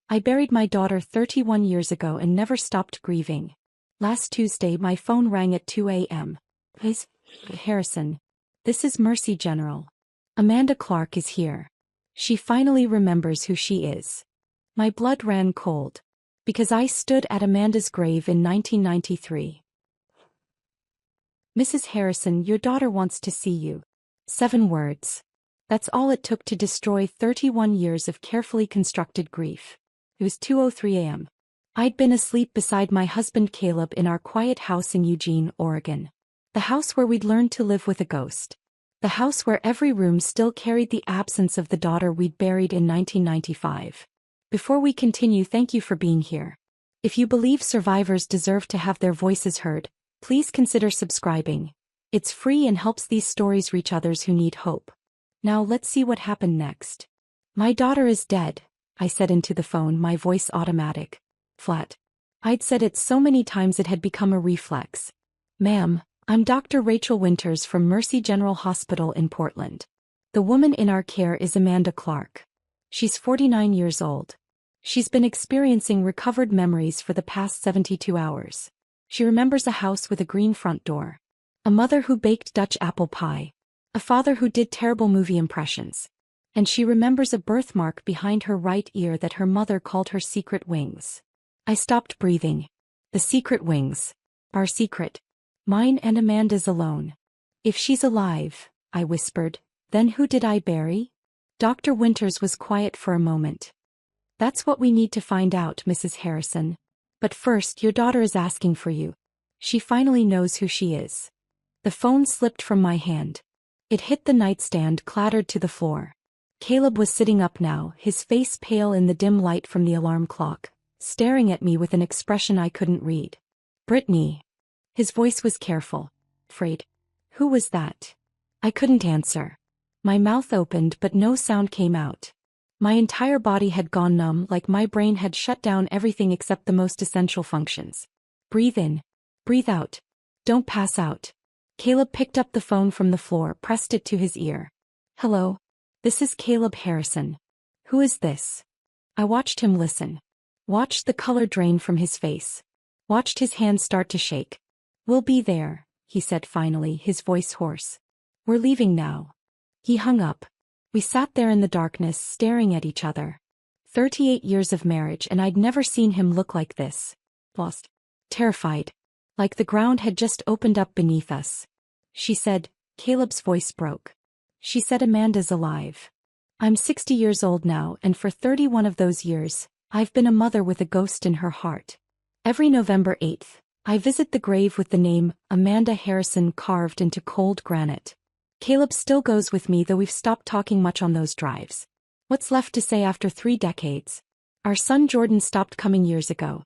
I buried my daughter 31 years ago and never stopped grieving. Last Tuesday my phone rang at 2 a.m. Miss Harrison. This is Mercy General. Amanda Clark is here. She finally remembers who she is. My blood ran cold. Because I stood at Amanda's grave in 1993. Mrs. Harrison, your daughter wants to see you. 7 words. That's all it took to destroy 31 years of carefully constructed grief. It was 2:03 a.m. I'd been asleep beside my husband Caleb in our quiet house in Eugene, Oregon. The house where we'd learned to live with a ghost. The house where every room still carried the absence of the daughter we'd buried in 1995. Before we continue, thank you for being here. If you believe survivors deserve to have their voices heard, please consider subscribing. It's free and helps these stories reach others who need hope. Now let's see what happened next. My daughter is dead, I said into the phone, my voice automatic. Flat. I'd said it so many times it had become a reflex. Ma'am, I'm Dr. Rachel Winters from Mercy General Hospital in Portland. The woman in our care is Amanda Clark. She's 49 years old. She's been experiencing recovered memories for the past 72 hours. She remembers a house with a green front door. A mother who baked Dutch apple pie. A father who did terrible movie impressions. And she remembers a birthmark behind her right ear that her mother called her secret wings. I stopped breathing. The secret wings. Our secret. Mine and Amanda's alone. If she's alive, I whispered, then who did I bury? Dr. Winters was quiet for a moment. That's what we need to find out, Mrs. Harrison. But first, your daughter is asking for you. She finally knows who she is. The phone slipped from my hand. It hit the nightstand, clattered to the floor. Caleb was sitting up now, his face pale in the dim light from the alarm clock, staring at me with an expression I couldn't read. Brittany. His voice was careful. Afraid. Who was that? I couldn't answer. My mouth opened but no sound came out. My entire body had gone numb, like my brain had shut down everything except the most essential functions. Breathe in. Breathe out. Don't pass out. Caleb picked up the phone from the floor, pressed it to his ear. Hello. This is Caleb Harrison. Who is this? I watched him listen. Watched the color drain from his face. Watched his hands start to shake. We'll be there, he said finally, his voice hoarse. We're leaving now. He hung up. We sat there in the darkness, staring at each other. 38 years of marriage and I'd never seen him look like this. Lost. Terrified. Like the ground had just opened up beneath us. She said, Caleb's voice broke. She said Amanda's alive. I'm 60 years old now and for 31 of those years, I've been a mother with a ghost in her heart. Every November 8th, I visit the grave with the name Amanda Harrison carved into cold granite. Caleb still goes with me, though we've stopped talking much on those drives. What's left to say after 3 decades? Our son Jordan stopped coming years ago.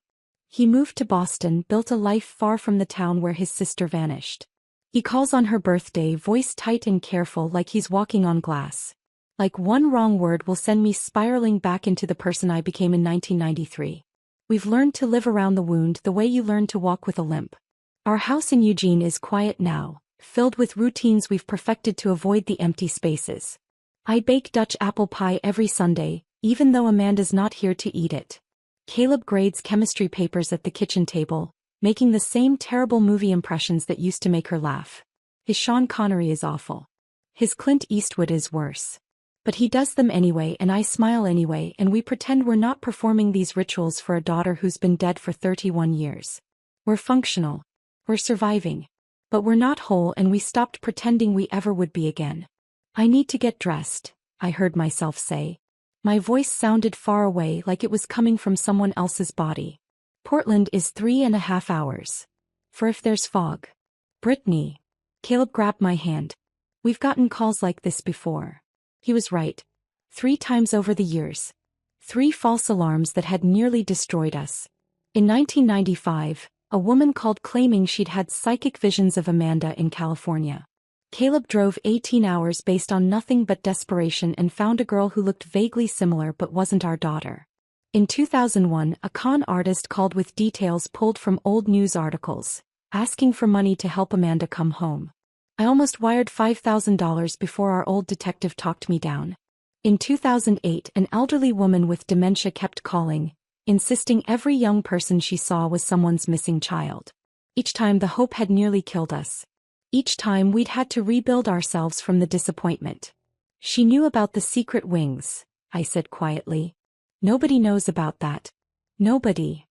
He moved to Boston, built a life far from the town where his sister vanished. He calls on her birthday, voice tight and careful, like he's walking on glass. Like one wrong word will send me spiraling back into the person I became in 1993. We've learned to live around the wound the way you learn to walk with a limp. Our house in Eugene is quiet now, filled with routines we've perfected to avoid the empty spaces. I bake Dutch apple pie every Sunday, even though Amanda's not here to eat it. Caleb grades chemistry papers at the kitchen table, making the same terrible movie impressions that used to make her laugh. His Sean Connery is awful. His Clint Eastwood is worse. But he does them anyway and I smile anyway, and we pretend we're not performing these rituals for a daughter who's been dead for 31 years. We're functional. We're surviving. But we're not whole, and we stopped pretending we ever would be again. I need to get dressed, I heard myself say. My voice sounded far away, like it was coming from someone else's body. Portland is 3.5 hours. For if there's fog. Brittany. Caleb grabbed my hand. We've gotten calls like this before. He was right. 3 times over the years. 3 false alarms that had nearly destroyed us. In 1995, a woman called claiming she'd had psychic visions of Amanda in California. Caleb drove 18 hours based on nothing but desperation and found a girl who looked vaguely similar but wasn't our daughter. In 2001, a con artist called with details pulled from old news articles, asking for money to help Amanda come home. I almost wired $5,000 before our old detective talked me down. In 2008, an elderly woman with dementia kept calling, insisting every young person she saw was someone's missing child. Each time the hope had nearly killed us. Each time we'd had to rebuild ourselves from the disappointment. She knew about the secret wings, I said quietly. Nobody knows about that. Nobody.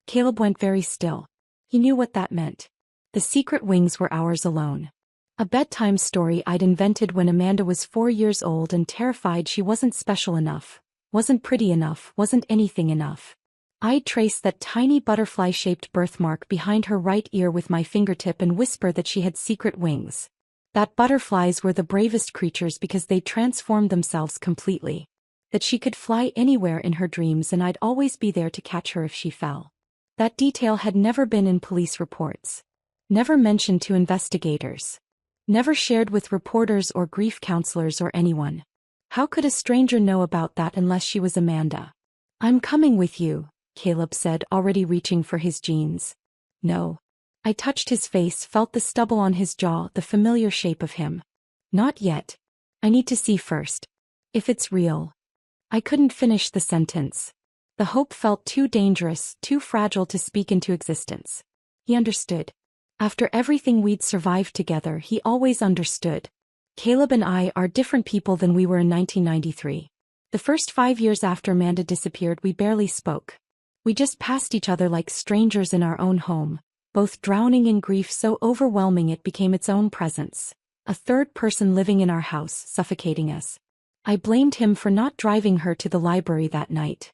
Caleb went very still. He knew what that meant. The secret wings were ours alone. A bedtime story I'd invented when Amanda was 4 years old and terrified she wasn't special enough, wasn't pretty enough, wasn't anything enough. I'd trace that tiny butterfly-shaped birthmark behind her right ear with my fingertip and whisper that she had secret wings. That butterflies were the bravest creatures because they transformed themselves completely. That she could fly anywhere in her dreams and I'd always be there to catch her if she fell. That detail had never been in police reports. Never mentioned to investigators. Never shared with reporters or grief counselors or anyone. How could a stranger know about that unless she was Amanda? "I'm coming with you," Caleb said, already reaching for his jeans. "No." I touched his face, felt the stubble on his jaw, the familiar shape of him. "Not yet. I need to see first. If it's real." I couldn't finish the sentence. The hope felt too dangerous, too fragile to speak into existence. He understood. After everything we'd survived together, he always understood. Caleb and I are different people than we were in 1993. The first 5 years after Amanda disappeared, we barely spoke. We just passed each other like strangers in our own home, both drowning in grief so overwhelming it became its own presence. A third person living in our house, suffocating us. I blamed him for not driving her to the library that night.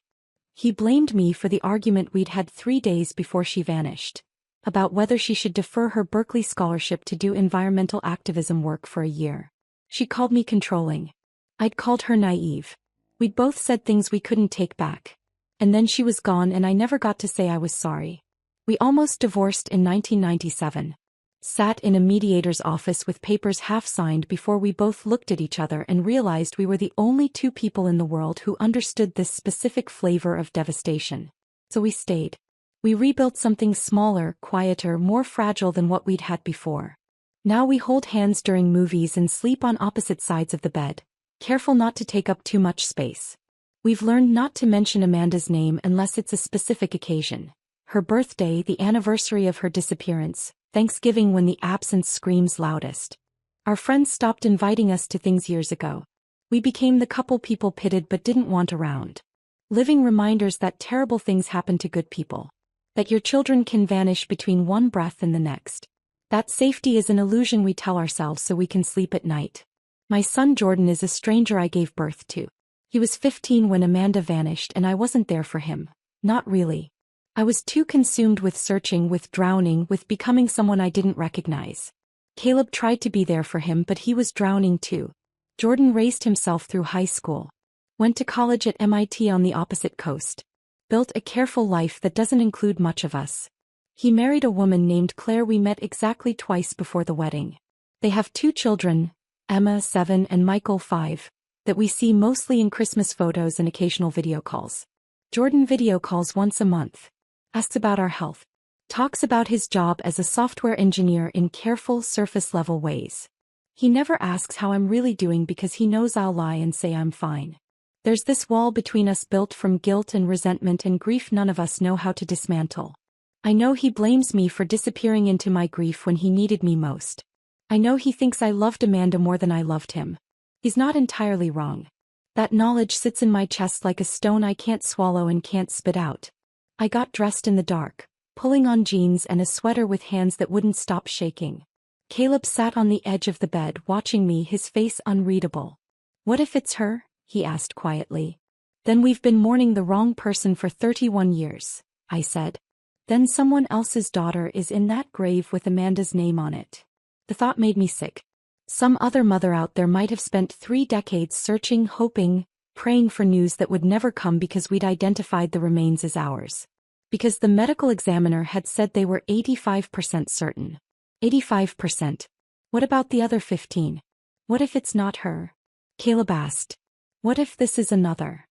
He blamed me for the argument we'd had 3 days before she vanished, about whether she should defer her Berkeley scholarship to do environmental activism work for a year. She called me controlling. I'd called her naive. We'd both said things we couldn't take back. And then she was gone and I never got to say I was sorry. We almost divorced in 1997. Sat in a mediator's office with papers half signed before we both looked at each other and realized we were the only two people in the world who understood this specific flavor of devastation. So we stayed. We rebuilt something smaller, quieter, more fragile than what we'd had before. Now we hold hands during movies and sleep on opposite sides of the bed, careful not to take up too much space. We've learned not to mention Amanda's name unless it's a specific occasion. Her birthday, the anniversary of her disappearance, Thanksgiving when the absence screams loudest. Our friends stopped inviting us to things years ago. We became the couple people pitied but didn't want around. Living reminders that terrible things happen to good people. That your children can vanish between one breath and the next. That safety is an illusion we tell ourselves so we can sleep at night. My son Jordan is a stranger I gave birth to. He was 15 when Amanda vanished and I wasn't there for him. Not really. I was too consumed with searching, with drowning, with becoming someone I didn't recognize. Caleb tried to be there for him but he was drowning too. Jordan raised himself through high school. Went to college at MIT on the opposite coast. Built a careful life that doesn't include much of us. He married a woman named Claire we met exactly twice before the wedding. They have 2 children, Emma 7 and Michael 5, that we see mostly in Christmas photos and occasional video calls. Jordan video calls once a month. Asks about our health. Talks about his job as a software engineer in careful surface-level ways. He never asks how I'm really doing because he knows I'll lie and say I'm fine. There's this wall between us built from guilt and resentment and grief none of us know how to dismantle. I know he blames me for disappearing into my grief when he needed me most. I know he thinks I loved Amanda more than I loved him. He's not entirely wrong. That knowledge sits in my chest like a stone I can't swallow and can't spit out. I got dressed in the dark, pulling on jeans and a sweater with hands that wouldn't stop shaking. Caleb sat on the edge of the bed watching me, his face unreadable. "What if it's her?" he asked quietly. "Then we've been mourning the wrong person for 31 years, I said. Then someone else's daughter is in that grave with Amanda's name on it. The thought made me sick. Some other mother out there might have spent 3 decades searching, hoping, praying for news that would never come because we'd identified the remains as ours. Because the medical examiner had said they were 85% certain. 85%. What about the other 15? What if it's not her?" Caleb asked. "What if this is another?"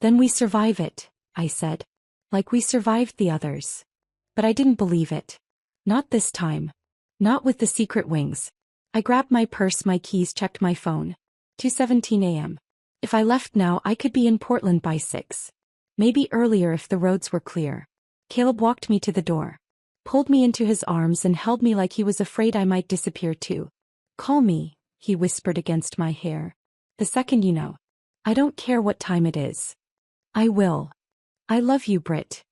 "Then we survive it," I said. "Like we survived the others." But I didn't believe it. Not this time. Not with the secret wings. I grabbed my purse, my keys, checked my phone. 2:17 a.m. If I left now, I could be in Portland by 6. Maybe earlier if the roads were clear. Caleb walked me to the door, pulled me into his arms and held me like he was afraid I might disappear too. Call me, he whispered against my hair. The second you know. I don't care what time it is. I will. I love you, Britt.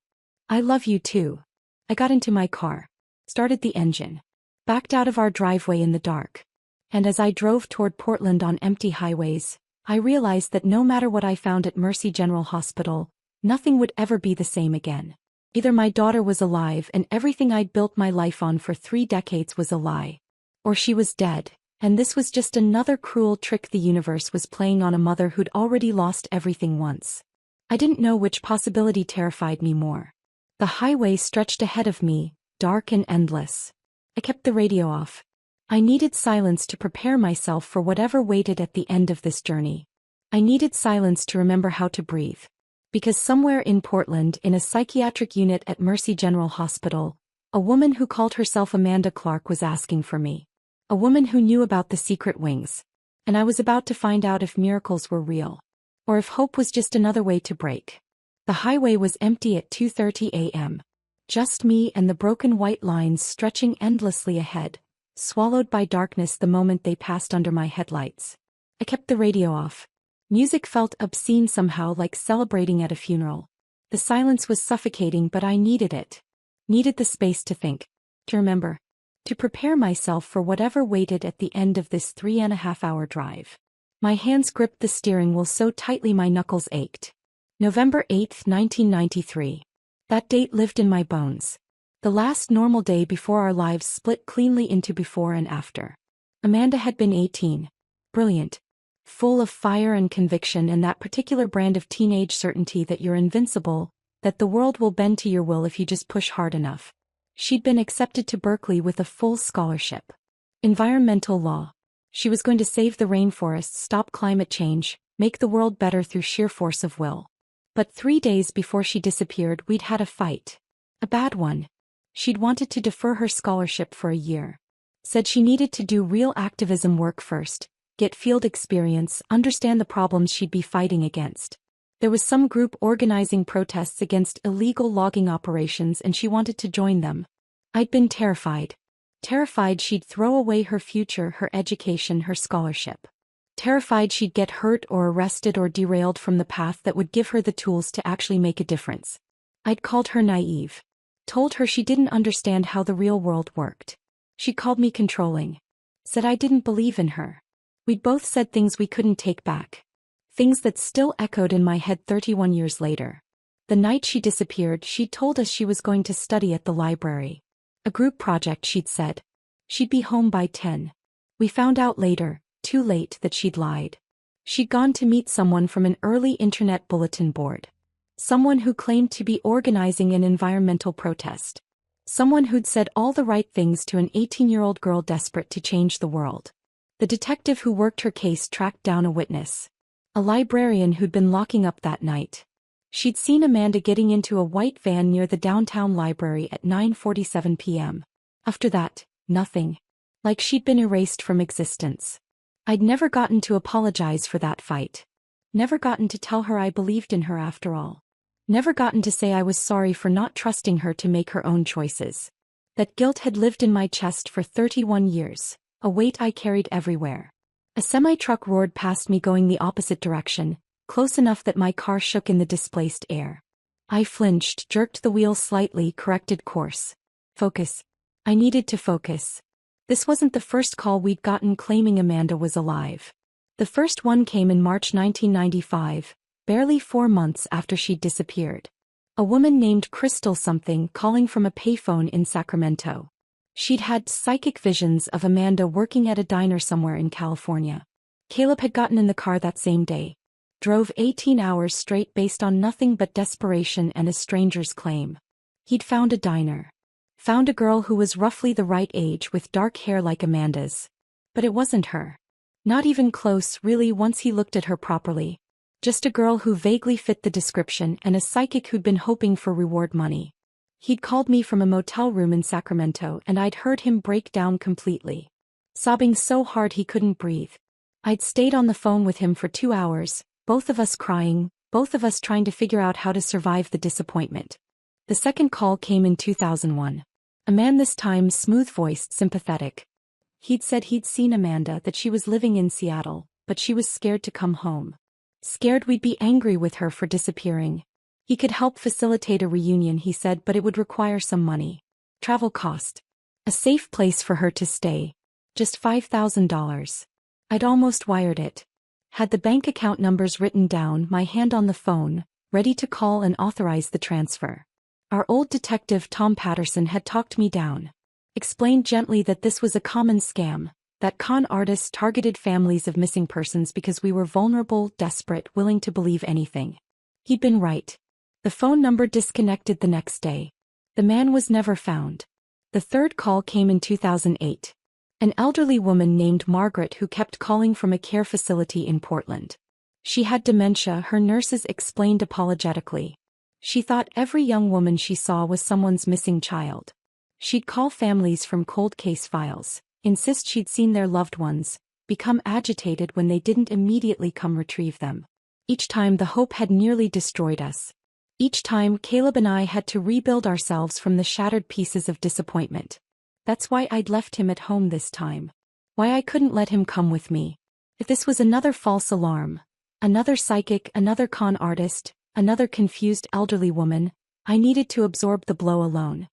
I love you too. I got into my car, started the engine, backed out of our driveway in the dark. And as I drove toward Portland on empty highways, I realized that no matter what I found at Mercy General Hospital, nothing would ever be the same again. Either my daughter was alive and everything I'd built my life on for 3 decades was a lie, or she was dead, and this was just another cruel trick the universe was playing on a mother who'd already lost everything once. I didn't know which possibility terrified me more. The highway stretched ahead of me, dark and endless. I kept the radio off. I needed silence to prepare myself for whatever waited at the end of this journey. I needed silence to remember how to breathe. Because somewhere in Portland, in a psychiatric unit at Mercy General Hospital, a woman who called herself Amanda Clark was asking for me. A woman who knew about the secret wings. And I was about to find out if miracles were real. Or if hope was just another way to break. The highway was empty at 2:30 a.m. Just me and the broken white lines stretching endlessly ahead, swallowed by darkness the moment they passed under my headlights. I kept the radio off. Music felt obscene somehow, like celebrating at a funeral. The silence was suffocating, but I needed it. Needed the space to think, to remember, to prepare myself for whatever waited at the end of this 3.5-hour drive. My hands gripped the steering wheel so tightly my knuckles ached. November 8, 1993. That date lived in my bones. The last normal day before our lives split cleanly into before and after. Amanda had been 18. Brilliant. Full of fire and conviction and that particular brand of teenage certainty that you're invincible, that the world will bend to your will if you just push hard enough. She'd been accepted to Berkeley with a full scholarship. Environmental law. She was going to save the rainforests, stop climate change, make the world better through sheer force of will. But 3 days before she disappeared, we'd had a fight. A bad one. She'd wanted to defer her scholarship for a year. Said she needed to do real activism work first. Get field experience, understand the problems she'd be fighting against. There was some group organizing protests against illegal logging operations and she wanted to join them. I'd been terrified. Terrified she'd throw away her future, her education, her scholarship. Terrified she'd get hurt or arrested or derailed from the path that would give her the tools to actually make a difference. I'd called her naive. Told her she didn't understand how the real world worked. She called me controlling. Said I didn't believe in her. We'd both said things we couldn't take back. Things that still echoed in my head 31 years later. The night she disappeared, she'd told us she was going to study at the library. A group project, she'd said. She'd be home by 10. We found out later, too late, that she'd lied. She'd gone to meet someone from an early internet bulletin board. Someone who claimed to be organizing an environmental protest. Someone who'd said all the right things to an 18-year-old girl desperate to change the world. The detective who worked her case tracked down a witness. A librarian who'd been locking up that night. She'd seen Amanda getting into a white van near the downtown library at 9:47 p.m. After that, nothing. Like she'd been erased from existence. I'd never gotten to apologize for that fight. Never gotten to tell her I believed in her after all. Never gotten to say I was sorry for not trusting her to make her own choices. That guilt had lived in my chest for 31 years. A weight I carried everywhere. A semi-truck roared past me going the opposite direction, close enough that my car shook in the displaced air. I flinched, jerked the wheel slightly, corrected course. Focus. I needed to focus. This wasn't the first call we'd gotten claiming Amanda was alive. The first one came in March 1995, barely 4 months after she'd disappeared. A woman named Crystal something calling from a payphone in Sacramento. She'd had psychic visions of Amanda working at a diner somewhere in California. Caleb had gotten in the car that same day. Drove 18 hours straight based on nothing but desperation and a stranger's claim. He'd found a diner. Found a girl who was roughly the right age with dark hair like Amanda's. But it wasn't her. Not even close, really, once he looked at her properly. Just a girl who vaguely fit the description and a psychic who'd been hoping for reward money. He'd called me from a motel room in Sacramento and I'd heard him break down completely. Sobbing so hard he couldn't breathe. I'd stayed on the phone with him for 2 hours, both of us crying, both of us trying to figure out how to survive the disappointment. The second call came in 2001. A man, this time smooth-voiced, sympathetic. He'd said he'd seen Amanda, that she was living in Seattle, but she was scared to come home. Scared we'd be angry with her for disappearing. He could help facilitate a reunion, he said, but it would require some money. Travel cost. A safe place for her to stay. Just $5,000. I'd almost wired it. Had the bank account numbers written down, my hand on the phone, ready to call and authorize the transfer. Our old detective Tom Patterson had talked me down. Explained gently that this was a common scam, that con artists targeted families of missing persons because we were vulnerable, desperate, willing to believe anything. He'd been right. The phone number disconnected the next day. The man was never found. The third call came in 2008. An elderly woman named Margaret who kept calling from a care facility in Portland. She had dementia, her nurses explained apologetically. She thought every young woman she saw was someone's missing child. She'd call families from cold case files, insist she'd seen their loved ones, become agitated when they didn't immediately come retrieve them. Each time the hope had nearly destroyed us. Each time Caleb and I had to rebuild ourselves from the shattered pieces of disappointment. That's why I'd left him at home this time. Why I couldn't let him come with me. If this was another false alarm, another psychic, another con artist, another confused elderly woman, I needed to absorb the blow alone.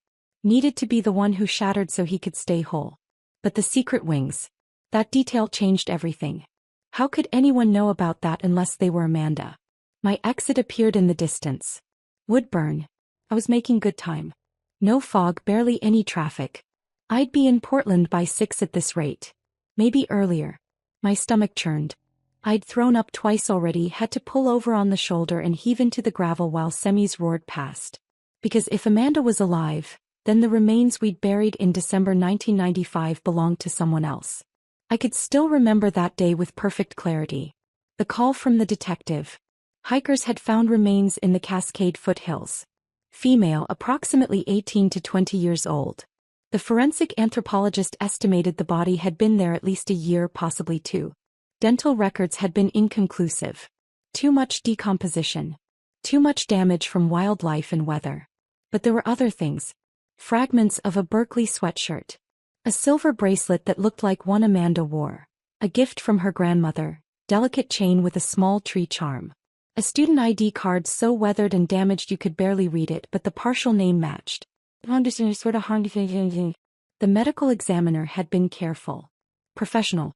Needed to be the one who shattered so he could stay whole. But the secret wings. That detail changed everything. How could anyone know about that unless they were Amanda? My exit appeared in the distance. Woodburn. I was making good time. No fog, barely any traffic. I'd be in Portland by 6 at this rate. Maybe earlier. My stomach churned. I'd thrown up twice already, had to pull over on the shoulder and heave into the gravel while semis roared past. Because if Amanda was alive, then the remains we'd buried in December 1995 belonged to someone else. I could still remember that day with perfect clarity. The call from the detective. Hikers had found remains in the Cascade foothills. Female, approximately 18 to 20 years old. The forensic anthropologist estimated the body had been there at least a year, possibly 2. Dental records had been inconclusive. Too much decomposition. Too much damage from wildlife and weather. But there were other things. Fragments of a Berkeley sweatshirt. A silver bracelet that looked like one Amanda wore. A gift from her grandmother. Delicate chain with a small tree charm. A student ID card so weathered and damaged you could barely read it, but the partial name matched. The medical examiner had been careful. Professional.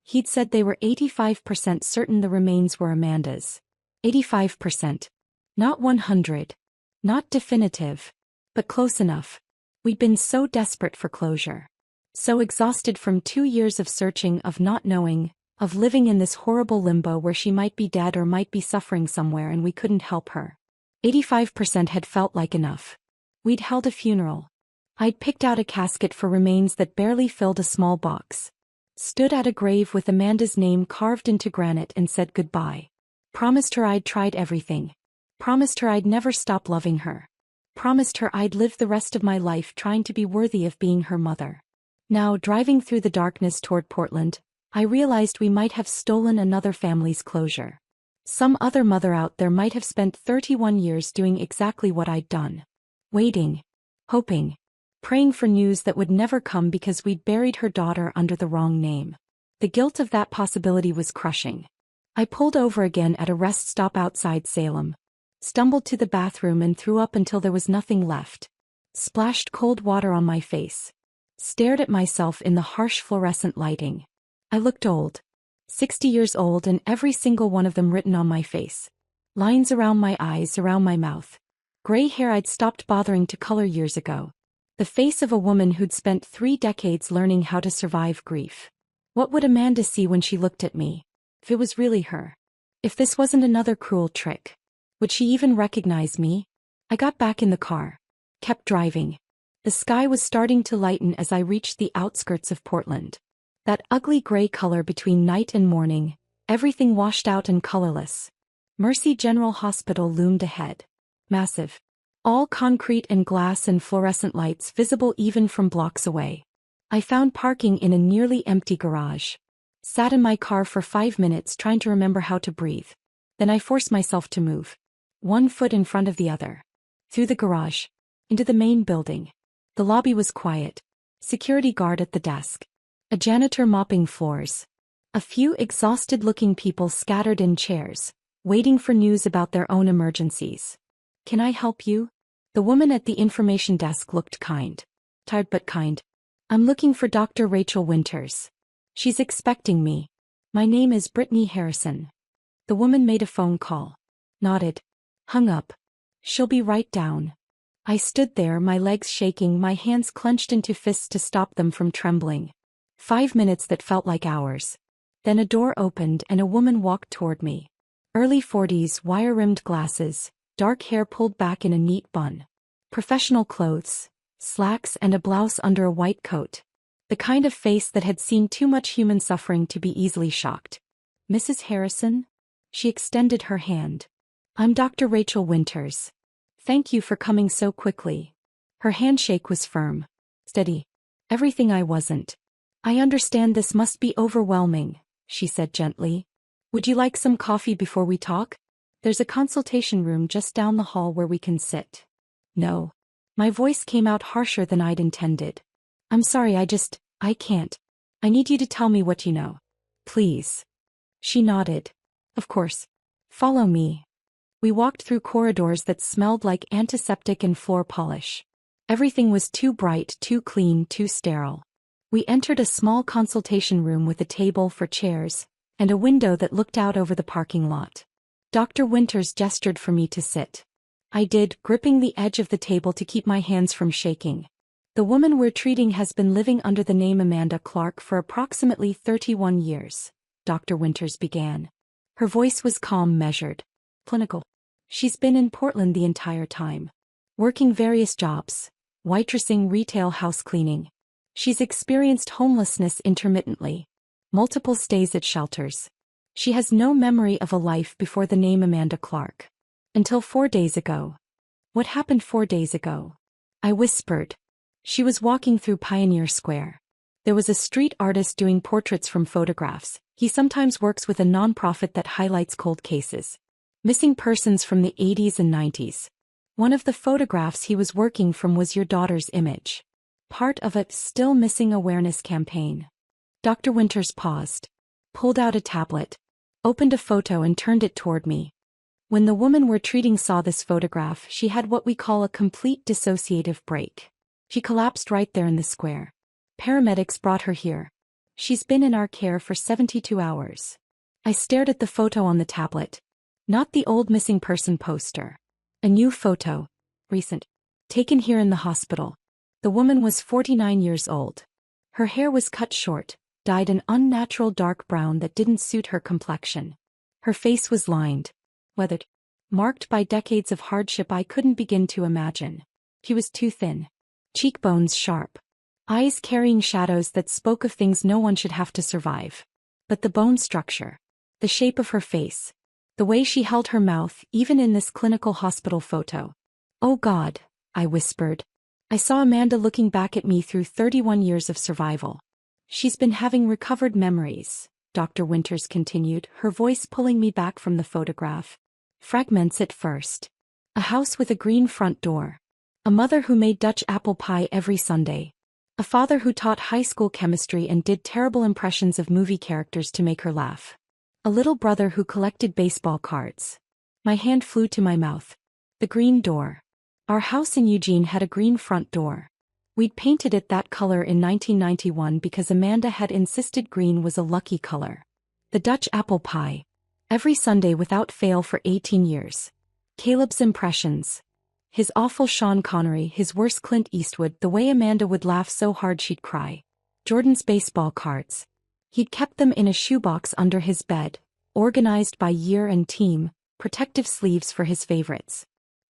He'd said they were 85% certain the remains were Amanda's. 85%. Not 100. Not definitive. But close enough. We'd been so desperate for closure. So exhausted from 2 years of searching, of not knowing, of living in this horrible limbo where she might be dead or might be suffering somewhere and we couldn't help her. 85% had felt like enough. We'd held a funeral. I'd picked out a casket for remains that barely filled a small box. Stood at a grave with Amanda's name carved into granite and said goodbye. Promised her I'd tried everything. Promised her I'd never stop loving her. Promised her I'd live the rest of my life trying to be worthy of being her mother. Now, driving through the darkness toward Portland, I realized we might have stolen another family's closure. Some other mother out there might have spent 31 years doing exactly what I'd done. Waiting. Hoping. Praying for news that would never come because we'd buried her daughter under the wrong name. The guilt of that possibility was crushing. I pulled over again at a rest stop outside Salem. Stumbled to the bathroom and threw up until there was nothing left. Splashed cold water on my face. Stared at myself in the harsh fluorescent lighting. I looked old. 60 years old, and every single one of them written on my face. Lines around my eyes, around my mouth. Gray hair I'd stopped bothering to color years ago. The face of a woman who'd spent 3 decades learning how to survive grief. What would Amanda see when she looked at me? If it was really her. If this wasn't another cruel trick. Would she even recognize me? I got back in the car. Kept driving. The sky was starting to lighten as I reached the outskirts of Portland. That ugly gray color between night and morning, everything washed out and colorless. Mercy General Hospital loomed ahead. Massive. All concrete and glass and fluorescent lights visible even from blocks away. I found parking in a nearly empty garage. Sat in my car for 5 minutes trying to remember how to breathe. Then I forced myself to move. One foot in front of the other. Through the garage. Into the main building. The lobby was quiet. Security guard at the desk. A janitor mopping floors. A few exhausted-looking people scattered in chairs, waiting for news about their own emergencies. "Can I help you?" The woman at the information desk looked kind. Tired but kind. "I'm looking for Dr. Rachel Winters. She's expecting me. My name is Brittany Harrison." The woman made a phone call. Nodded. Hung up. "She'll be right down." I stood there, my legs shaking, my hands clenched into fists to stop them from trembling. 5 minutes that felt like hours. Then a door opened and a woman walked toward me. Early 40s, wire-rimmed glasses, dark hair pulled back in a neat bun. Professional clothes, slacks and a blouse under a white coat. The kind of face that had seen too much human suffering to be easily shocked. "Mrs. Harrison?" She extended her hand. "I'm Dr. Rachel Winters. Thank you for coming so quickly." Her handshake was firm. Steady. Everything I wasn't. "I understand this must be overwhelming," she said gently. "Would you like some coffee before we talk? There's a consultation room just down the hall where we can sit." "No." My voice came out harsher than I'd intended. "I'm sorry, I can't. I need you to tell me what you know. Please." She nodded. "Of course. Follow me." We walked through corridors that smelled like antiseptic and floor polish. Everything was too bright, too clean, too sterile. We entered a small consultation room with a table for chairs, and a window that looked out over the parking lot. Dr. Winters gestured for me to sit. I did, gripping the edge of the table to keep my hands from shaking. "The woman we're treating has been living under the name Amanda Clark for approximately 31 years, Dr. Winters began. Her voice was calm, measured. Clinical. She's been in Portland the entire time. Working various jobs. Waitressing, retail, house cleaning. She's experienced homelessness intermittently. Multiple stays at shelters. She has no memory of a life before the name Amanda Clark. Until 4 days ago." "What happened 4 days ago?" I whispered. "She was walking through Pioneer Square. There was a street artist doing portraits from photographs. He sometimes works with a nonprofit that highlights cold cases. Missing persons from the 80s and 90s. One of the photographs he was working from was your daughter's image. Part of a Still Missing Awareness campaign." Dr. Winters paused. Pulled out a tablet. Opened a photo and turned it toward me. "When the woman we're treating saw this photograph, she had what we call a complete dissociative break. She collapsed right there in the square. Paramedics brought her here. She's been in our care for 72 hours. I stared at the photo on the tablet. Not the old missing person poster. A new photo. Recent. Taken here in the hospital. The woman was 49 years old. Her hair was cut short, dyed an unnatural dark brown that didn't suit her complexion. Her face was lined. Weathered. Marked by decades of hardship I couldn't begin to imagine. She was too thin. Cheekbones sharp. Eyes carrying shadows that spoke of things no one should have to survive. But the bone structure. The shape of her face. The way she held her mouth, even in this clinical hospital photo. "Oh God," I whispered. I saw Amanda looking back at me through 31 years of survival. "She's been having recovered memories," Dr. Winters continued, her voice pulling me back from the photograph. "Fragments at first. A house with a green front door. A mother who made Dutch apple pie every Sunday. A father who taught high school chemistry and did terrible impressions of movie characters to make her laugh. A little brother who collected baseball cards." My hand flew to my mouth. The green door. Our house in Eugene had a green front door. We'd painted it that color in 1991 because Amanda had insisted green was a lucky color. The Dutch apple pie. Every Sunday without fail for 18 years. Caleb's impressions. His awful Sean Connery, his worst Clint Eastwood, the way Amanda would laugh so hard she'd cry. Jordan's baseball cards. He'd kept them in a shoebox under his bed, organized by year and team, protective sleeves for his favorites.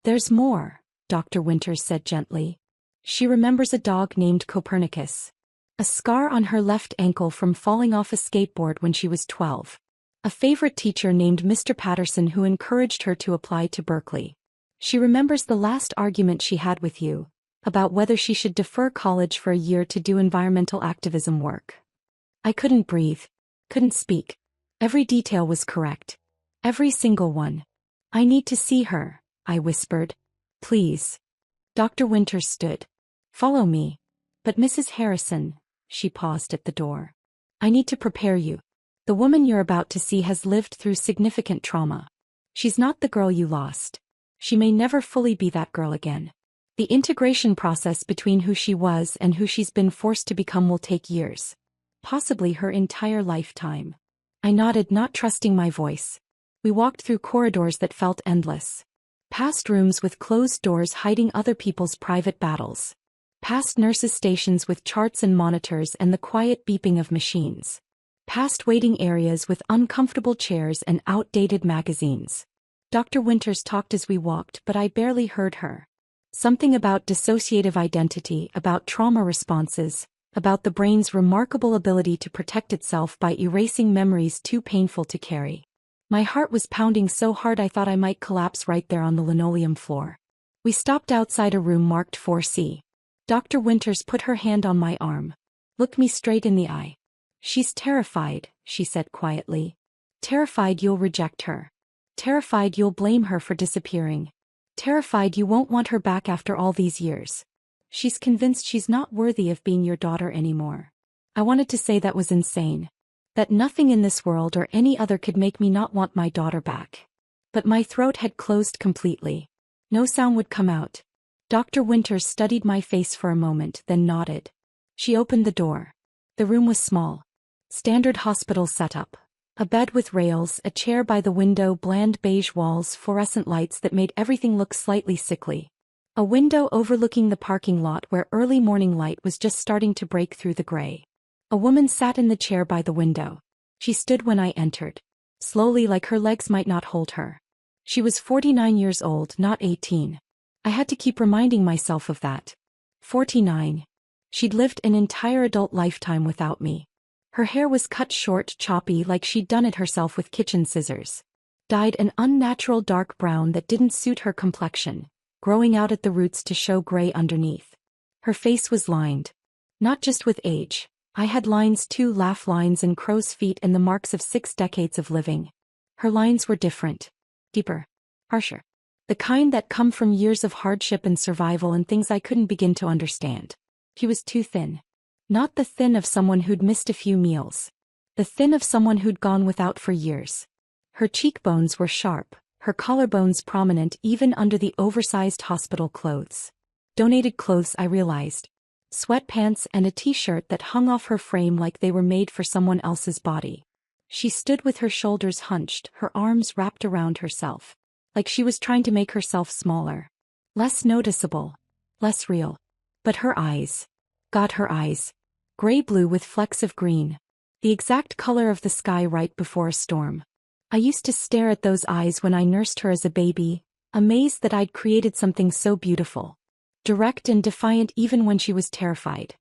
"There's more," Dr. Winters said gently. "She remembers a dog named Copernicus. A scar on her left ankle from falling off a skateboard when she was 12. A favorite teacher named Mr. Patterson who encouraged her to apply to Berkeley. She remembers the last argument she had with you, about whether she should defer college for a year to do environmental activism work." I couldn't breathe. Couldn't speak. Every detail was correct. Every single one. I need to see her, I whispered. Please. Dr. Winters stood. Follow me. But Mrs. Harrison, she paused at the door. I need to prepare you. The woman you're about to see has lived through significant trauma. She's not the girl you lost. She may never fully be that girl again. The integration process between who she was and who she's been forced to become will take years. Possibly her entire lifetime. I nodded, not trusting my voice. We walked through corridors that felt endless. Past rooms with closed doors hiding other people's private battles. Past nurses' stations with charts and monitors and the quiet beeping of machines. Past waiting areas with uncomfortable chairs and outdated magazines. Dr. Winters talked as we walked, but I barely heard her. Something about dissociative identity, about trauma responses, about the brain's remarkable ability to protect itself by erasing memories too painful to carry. My heart was pounding so hard I thought I might collapse right there on the linoleum floor. We stopped outside a room marked 4C. Dr. Winters put her hand on my arm. Look me straight in the eye. She's terrified, she said quietly. Terrified you'll reject her. Terrified you'll blame her for disappearing. Terrified you won't want her back after all these years. She's convinced she's not worthy of being your daughter anymore. I wanted to say that was insane. That nothing in this world or any other could make me not want my daughter back. But my throat had closed completely. No sound would come out. Dr. Winters studied my face for a moment, then nodded. She opened the door. The room was small. Standard hospital setup. A bed with rails, a chair by the window, bland beige walls, fluorescent lights that made everything look slightly sickly. A window overlooking the parking lot where early morning light was just starting to break through the gray. A woman sat in the chair by the window. She stood when I entered. Slowly, like her legs might not hold her. She was 49 years old, not 18. I had to keep reminding myself of that. 49. She'd lived an entire adult lifetime without me. Her hair was cut short, choppy, like she'd done it herself with kitchen scissors. Dyed an unnatural dark brown that didn't suit her complexion, growing out at the roots to show gray underneath. Her face was lined. Not just with age. I had lines too, laugh lines and crow's feet and the marks of 6 decades of living. Her lines were different. Deeper. Harsher. The kind that come from years of hardship and survival and things I couldn't begin to understand. She was too thin. Not the thin of someone who'd missed a few meals. The thin of someone who'd gone without for years. Her cheekbones were sharp, her collarbones prominent even under the oversized hospital clothes. Donated clothes, I realized. Sweatpants and a t-shirt that hung off her frame like they were made for someone else's body. She stood with her shoulders hunched, her arms wrapped around herself. Like she was trying to make herself smaller. Less noticeable. Less real. But her eyes. God, her eyes. Gray-blue with flecks of green. The exact color of the sky right before a storm. I used to stare at those eyes when I nursed her as a baby, amazed that I'd created something so beautiful. Direct and defiant even when she was terrified.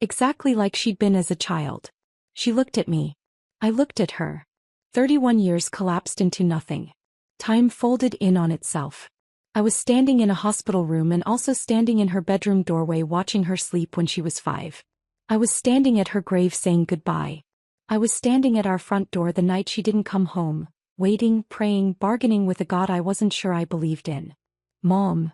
Exactly like she'd been as a child. She looked at me. I looked at her. 31 years collapsed into nothing. Time folded in on itself. I was standing in a hospital room and also standing in her bedroom doorway watching her sleep when she was 5. I was standing at her grave saying goodbye. I was standing at our front door the night she didn't come home, waiting, praying, bargaining with a God I wasn't sure I believed in. Mom.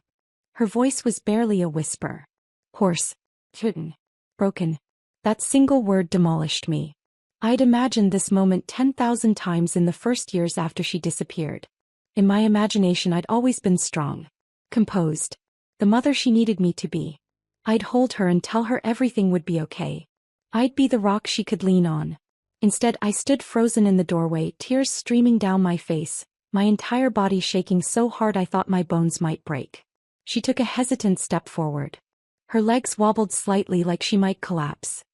Her voice was barely a whisper. Hoarse. Kitten. Broken. That single word demolished me. I'd imagined this moment 10,000 times in the first years after she disappeared. In my imagination I'd always been strong. Composed. The mother she needed me to be. I'd hold her and tell her everything would be okay. I'd be the rock she could lean on. Instead I stood frozen in the doorway, tears streaming down my face, my entire body shaking so hard I thought my bones might break. She took a hesitant step forward. Her legs wobbled slightly like she might collapse.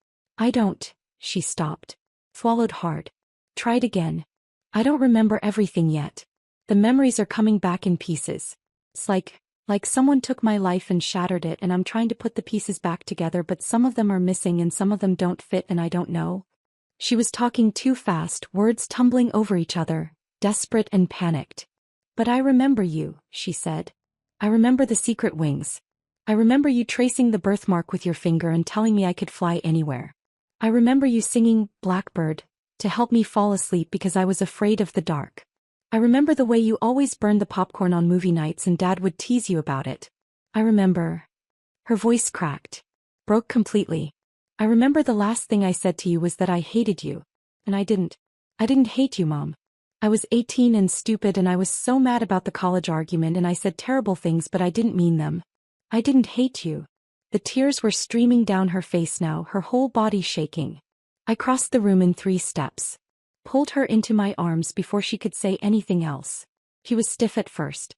She stopped. Swallowed hard. Tried again. I don't remember everything yet. The memories are coming back in pieces. It's like someone took my life and shattered it and I'm trying to put the pieces back together but some of them are missing and some of them don't fit and I don't know. She was talking too fast, words tumbling over each other, desperate and panicked. But I remember you, she said. I remember the secret wings. I remember you tracing the birthmark with your finger and telling me I could fly anywhere. I remember you singing Blackbird to help me fall asleep because I was afraid of the dark. I remember the way you always burned the popcorn on movie nights and Dad would tease you about it. I remember. Her voice cracked. Broke completely. I remember the last thing I said to you was that I hated you. And I didn't. I didn't hate you, Mom. I was 18 and stupid and I was so mad about the college argument and I said terrible things but I didn't mean them. I didn't hate you. The tears were streaming down her face now, her whole body shaking. I crossed the room in 3 steps. Pulled her into my arms before she could say anything else. She was stiff at first.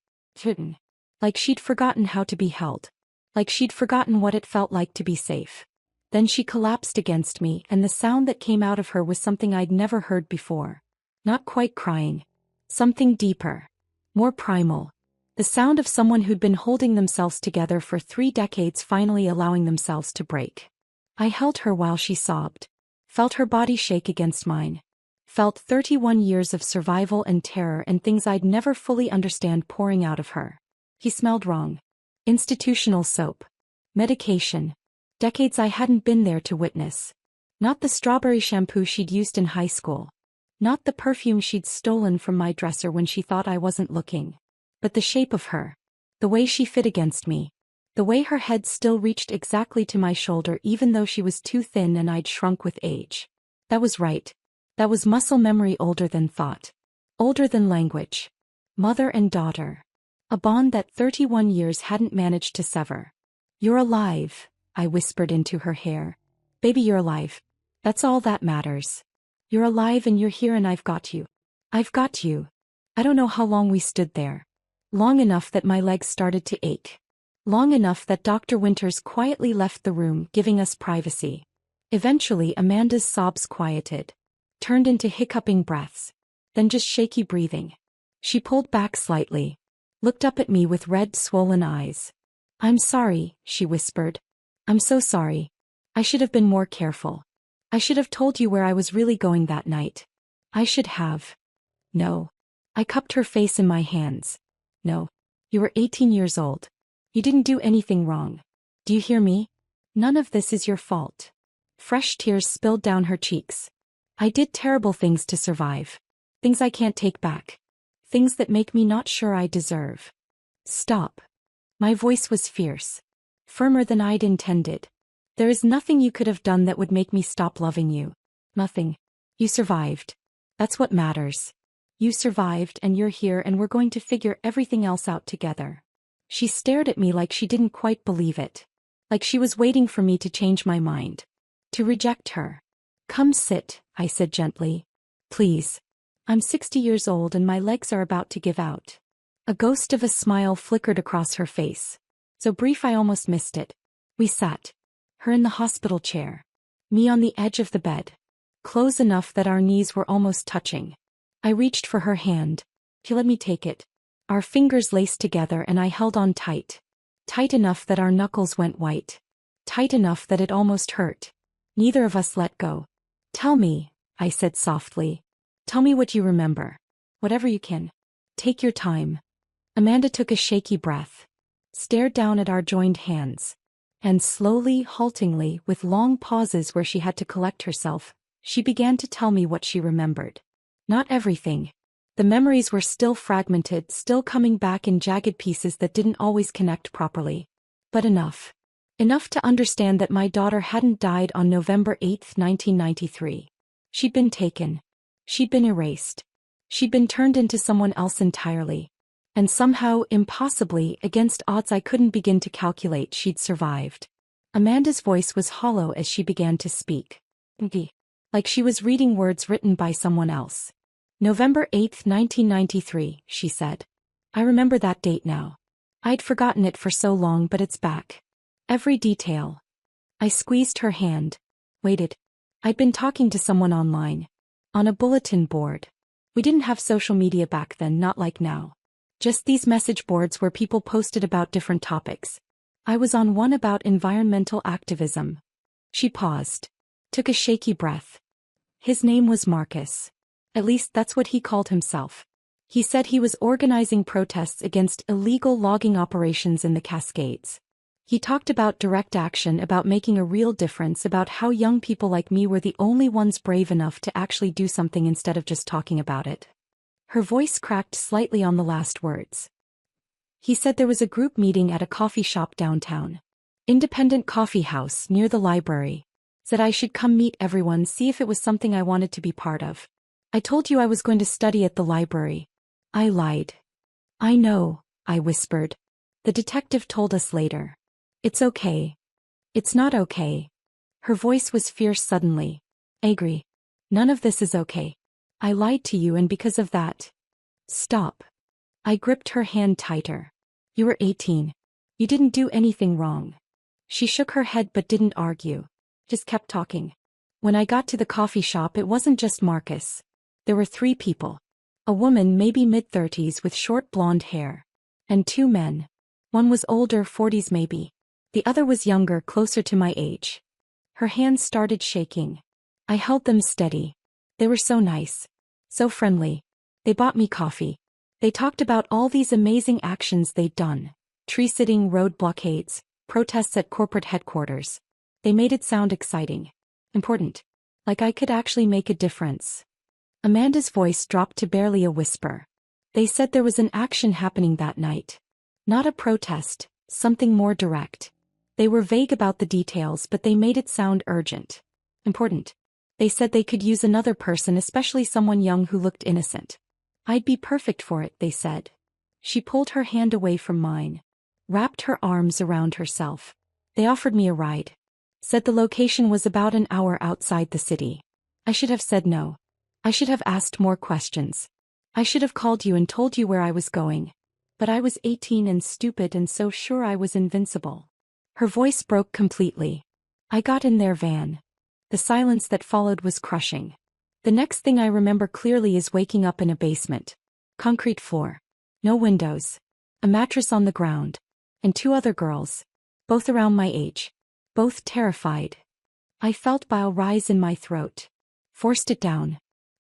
Like she'd forgotten how to be held. Like she'd forgotten what it felt like to be safe. Then she collapsed against me and the sound that came out of her was something I'd never heard before. Not quite crying. Something deeper. More primal. The sound of someone who'd been holding themselves together for 3 decades finally allowing themselves to break. I held her while she sobbed. Felt her body shake against mine. Felt 31 years of survival and terror and things I'd never fully understand pouring out of her. He smelled wrong. Institutional soap. Medication. Decades I hadn't been there to witness. Not the strawberry shampoo she'd used in high school. Not the perfume she'd stolen from my dresser when she thought I wasn't looking. But the shape of her. The way she fit against me. The way her head still reached exactly to my shoulder even though she was too thin and I'd shrunk with age. That was right. That was muscle memory older than thought. Older than language. Mother and daughter. A bond that 31 years hadn't managed to sever. You're alive, I whispered into her hair. Baby, you're alive. That's all that matters. You're alive and you're here and I've got you. I've got you. I don't know how long we stood there. Long enough that my legs started to ache. Long enough that Dr. Winters quietly left the room, giving us privacy. Eventually Amanda's sobs quieted. Turned into hiccuping breaths. Then just shaky breathing. She pulled back slightly. Looked up at me with red, swollen eyes. I'm sorry, she whispered. I'm so sorry. I should have been more careful. I should have told you where I was really going that night. I should have. No. I cupped her face in my hands. No. You were 18 years old. You didn't do anything wrong. Do you hear me? None of this is your fault. Fresh tears spilled down her cheeks. I did terrible things to survive. Things I can't take back. Things that make me not sure I deserve. Stop. My voice was fierce. Firmer than I'd intended. There is nothing you could have done that would make me stop loving you. Nothing. You survived. That's what matters. You survived and you're here and we're going to figure everything else out together. She stared at me like she didn't quite believe it. Like she was waiting for me to change my mind. To reject her. Come sit, I said gently. Please. I'm 60 years old and my legs are about to give out. A ghost of a smile flickered across her face. So brief I almost missed it. We sat. Her in the hospital chair. Me on the edge of the bed. Close enough that our knees were almost touching. I reached for her hand. She let me take it. Our fingers laced together and I held on tight. Tight enough that our knuckles went white. Tight enough that it almost hurt. Neither of us let go. Tell me, I said softly. Tell me what you remember. Whatever you can. Take your time. Amanda took a shaky breath. Stared down at our joined hands. And slowly, haltingly, with long pauses where she had to collect herself, she began to tell me what she remembered. Not everything. The memories were still fragmented, still coming back in jagged pieces that didn't always connect properly. But enough. Enough to understand that my daughter hadn't died on November 8, 1993. She'd been taken. She'd been erased. She'd been turned into someone else entirely. And somehow, impossibly, against odds I couldn't begin to calculate, she'd survived. Amanda's voice was hollow as she began to speak. Like she was reading words written by someone else. November 8, 1993, she said. I remember that date now. I'd forgotten it for so long but it's back. Every detail. I squeezed her hand. Waited. I'd been talking to someone online. On a bulletin board. We didn't have social media back then, not like now. Just these message boards where people posted about different topics. I was on one about environmental activism. She paused. Took a shaky breath. His name was Marcus. At least that's what he called himself. He said he was organizing protests against illegal logging operations in the Cascades. He talked about direct action, about making a real difference, about how young people like me were the only ones brave enough to actually do something instead of just talking about it. Her voice cracked slightly on the last words. He said there was a group meeting at a coffee shop downtown. Independent coffee house near the library. Said I should come meet everyone, see if it was something I wanted to be part of. I told you I was going to study at the library. I lied. I know, I whispered. The detective told us later. It's okay. It's not okay. Her voice was fierce suddenly. I agree. None of this is okay. I lied to you and because of that. Stop. I gripped her hand tighter. You were 18. You didn't do anything wrong. She shook her head but didn't argue. Just kept talking. When I got to the coffee shop, it wasn't just Marcus. There were 3 people. A woman, maybe mid-30s with short blonde hair. And 2 men. One was older, 40s maybe. The other was younger, closer to my age. Her hands started shaking. I held them steady. They were so nice. So friendly. They bought me coffee. They talked about all these amazing actions they'd done. Tree-sitting, road blockades, protests at corporate headquarters. They made it sound exciting. Important. Like I could actually make a difference. Amanda's voice dropped to barely a whisper. They said there was an action happening that night. Not a protest, something more direct. They were vague about the details, but they made it sound urgent. Important. They said they could use another person, especially someone young who looked innocent. I'd be perfect for it, they said. She pulled her hand away from mine. Wrapped her arms around herself. They offered me a ride. Said the location was about an hour outside the city. I should have said no. I should have asked more questions. I should have called you and told you where I was going. But I was 18 and stupid and so sure I was invincible. Her voice broke completely. I got in their van. The silence that followed was crushing. The next thing I remember clearly is waking up in a basement. Concrete floor. No windows. A mattress on the ground. And 2 other girls. Both around my age. Both terrified. I felt bile rise in my throat. Forced it down.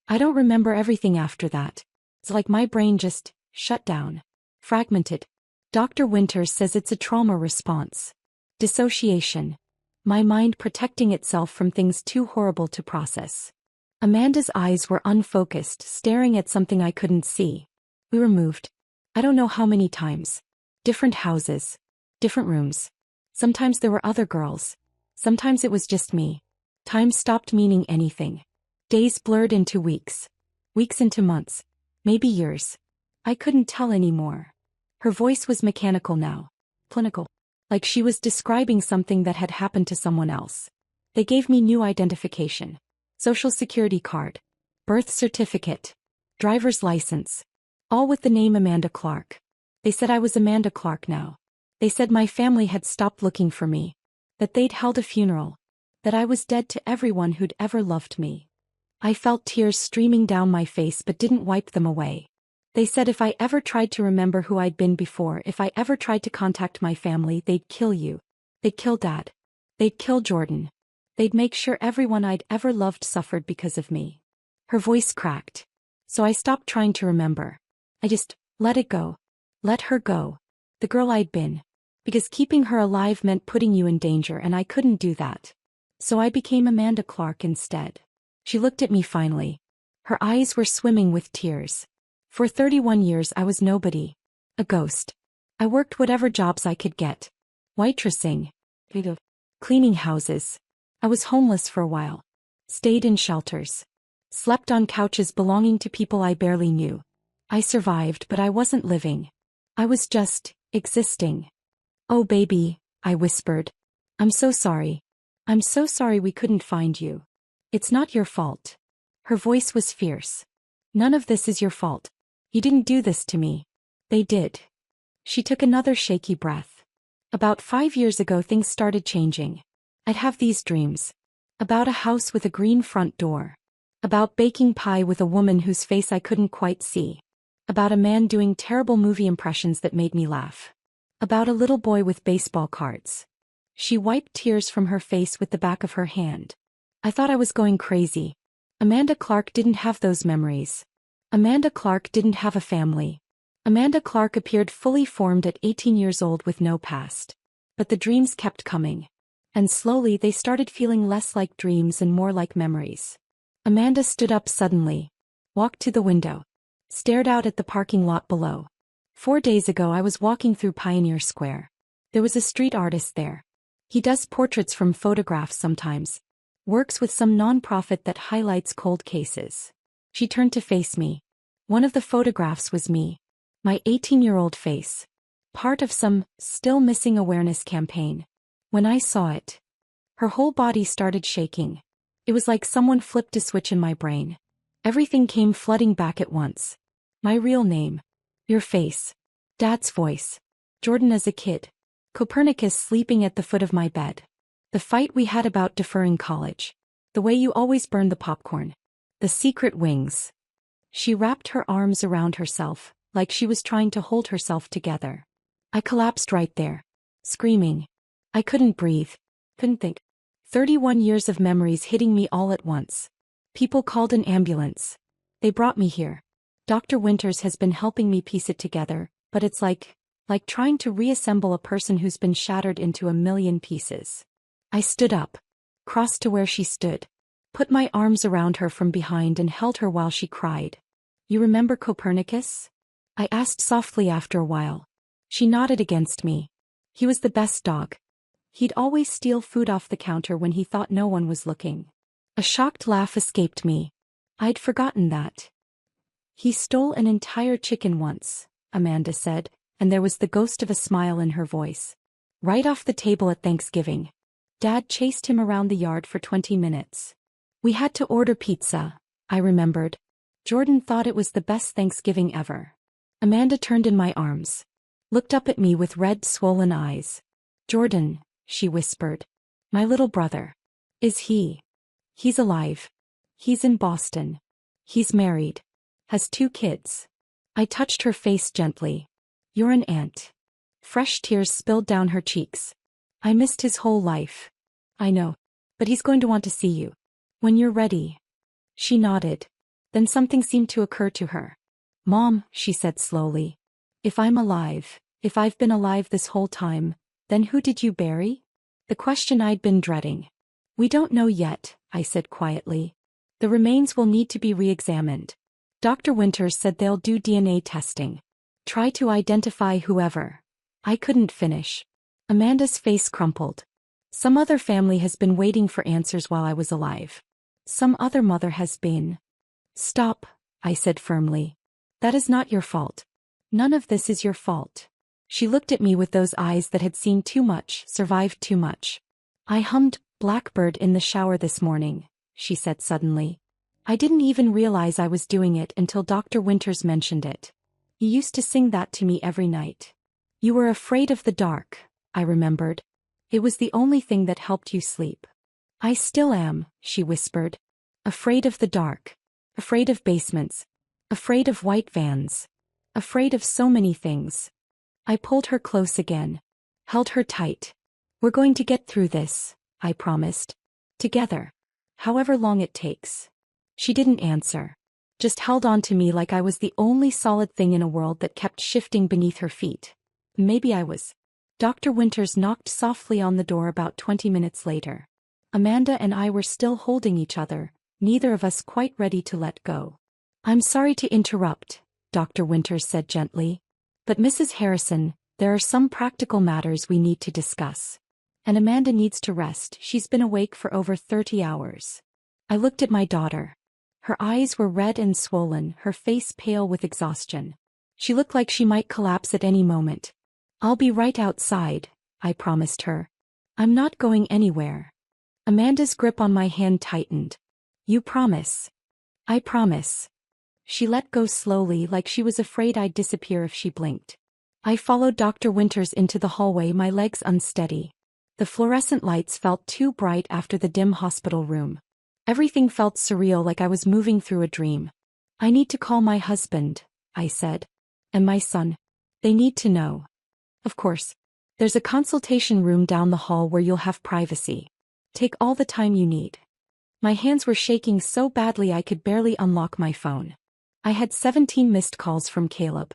I don't remember everything after that. It's like my brain just shut down. Fragmented. Dr. Winters says it's a trauma response. Dissociation. My mind protecting itself from things too horrible to process. Amanda's eyes were unfocused, staring at something I couldn't see. We were moved. I don't know how many times. Different houses. Different rooms. Sometimes there were other girls. Sometimes it was just me. Time stopped meaning anything. Days blurred into weeks. Weeks into months. Maybe years. I couldn't tell anymore. Her voice was mechanical now. Clinical. Like she was describing something that had happened to someone else. They gave me new identification. Social security card. Birth certificate. Driver's license. All with the name Amanda Clark. They said I was Amanda Clark now. They said my family had stopped looking for me. That they'd held a funeral. That I was dead to everyone who'd ever loved me. I felt tears streaming down my face but didn't wipe them away. They said if I ever tried to remember who I'd been before, if I ever tried to contact my family, they'd kill you. They'd kill Dad. They'd kill Jordan. They'd make sure everyone I'd ever loved suffered because of me. Her voice cracked. So I stopped trying to remember. I just let it go. Let her go. The girl I'd been. Because keeping her alive meant putting you in danger and I couldn't do that. So I became Amanda Clark instead. She looked at me finally. Her eyes were swimming with tears. For 31 years I was nobody. A ghost. I worked whatever jobs I could get. Waitressing. Cleaning houses. I was homeless for a while. Stayed in shelters. Slept on couches belonging to people I barely knew. I survived, but I wasn't living. I was just existing. Oh baby, I whispered. I'm so sorry. I'm so sorry we couldn't find you. It's not your fault. Her voice was fierce. None of this is your fault. You didn't do this to me. They did. She took another shaky breath. About 5 years ago things started changing. I'd have these dreams. About a house with a green front door. About baking pie with a woman whose face I couldn't quite see. About a man doing terrible movie impressions that made me laugh. About a little boy with baseball cards. She wiped tears from her face with the back of her hand. I thought I was going crazy. Amanda Clark didn't have those memories. Amanda Clark didn't have a family. Amanda Clark appeared fully formed at 18 years old with no past. But the dreams kept coming. And slowly they started feeling less like dreams and more like memories. Amanda stood up suddenly. Walked to the window. stared out at the parking lot below. 4 days ago I was walking through Pioneer Square. There was a street artist there. He does portraits from photographs sometimes. Works with some non-profit that highlights cold cases. She turned to face me. One of the photographs was me. My 18-year-old face. Part of some still missing awareness campaign. When I saw it, her whole body started shaking. It was like someone flipped a switch in my brain. Everything came flooding back at once. My real name. Your face. Dad's voice. Jordan as a kid. Copernicus sleeping at the foot of my bed. The fight we had about deferring college. The way you always burned the popcorn. The secret wings. She wrapped her arms around herself, like she was trying to hold herself together. I collapsed right there. Screaming. I couldn't breathe. Couldn't think. 31 years of memories hitting me all at once. People called an ambulance. They brought me here. Dr. Winters has been helping me piece it together, but it's like trying to reassemble a person who's been shattered into a million pieces. I stood up, crossed to where she stood, put my arms around her from behind and held her while she cried. You remember Copernicus? I asked softly after a while. She nodded against me. He was the best dog. He'd always steal food off the counter when he thought no one was looking. A shocked laugh escaped me. I'd forgotten that. He stole an entire chicken once, Amanda said, and there was the ghost of a smile in her voice. Right off the table at Thanksgiving. Dad chased him around the yard for 20 minutes. We had to order pizza, I remembered. Jordan thought it was the best Thanksgiving ever. Amanda turned in my arms. Looked up at me with red, swollen eyes. Jordan, she whispered. My little brother. Is he? He's alive. He's in Boston. He's married. Has 2 kids. I touched her face gently. You're an aunt. Fresh tears spilled down her cheeks. I missed his whole life. I know. But he's going to want to see you. When you're ready. She nodded. Then something seemed to occur to her. Mom, she said slowly. If I'm alive, if I've been alive this whole time, then who did you bury? The question I'd been dreading. We don't know yet, I said quietly. The remains will need to be re-examined. Dr. Winters said they'll do DNA testing. Try to identify whoever. I couldn't finish. Amanda's face crumpled. Some other family has been waiting for answers while I was alive. Some other mother has been. Stop, I said firmly. That is not your fault. None of this is your fault. She looked at me with those eyes that had seen too much, survived too much. I hummed Blackbird in the shower this morning, she said suddenly. I didn't even realize I was doing it until Dr. Winters mentioned it. You used to sing that to me every night. You were afraid of the dark, I remembered. It was the only thing that helped you sleep. I still am, she whispered. Afraid of the dark. Afraid of basements. Afraid of white vans. Afraid of so many things. I pulled her close again. Held her tight. We're going to get through this, I promised. Together. However long it takes. She didn't answer. Just held on to me like I was the only solid thing in a world that kept shifting beneath her feet. Maybe I was. Dr. Winters knocked softly on the door about 20 minutes later. Amanda and I were still holding each other, neither of us quite ready to let go. I'm sorry to interrupt, Dr. Winters said gently. But Mrs. Harrison, there are some practical matters we need to discuss. And Amanda needs to rest. She's been awake for over 30 hours. I looked at my daughter. Her eyes were red and swollen, her face pale with exhaustion. She looked like she might collapse at any moment. I'll be right outside, I promised her. I'm not going anywhere. Amanda's grip on my hand tightened. You promise? I promise. She let go slowly like she was afraid I'd disappear if she blinked. I followed Dr. Winters into the hallway, my legs unsteady. The fluorescent lights felt too bright after the dim hospital room. Everything felt surreal, like I was moving through a dream. I need to call my husband, I said. And my son. They need to know. Of course. There's a consultation room down the hall where you'll have privacy. Take all the time you need. My hands were shaking so badly I could barely unlock my phone. I had 17 missed calls from Caleb.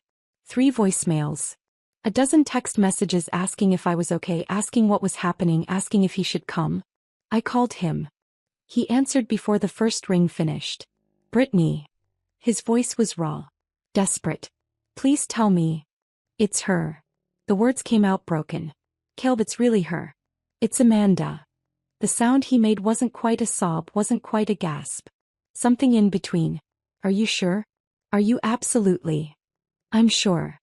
3 voicemails. A dozen text messages asking if I was okay, asking what was happening, asking if he should come. I called him. He answered before the first ring finished. Brittany. His voice was raw. desperate. Please tell me. It's her. The words came out broken. Caleb, it's really her. It's Amanda. The sound he made wasn't quite a sob, wasn't quite a gasp. Something in between. Are you sure? Are you absolutely? I'm sure.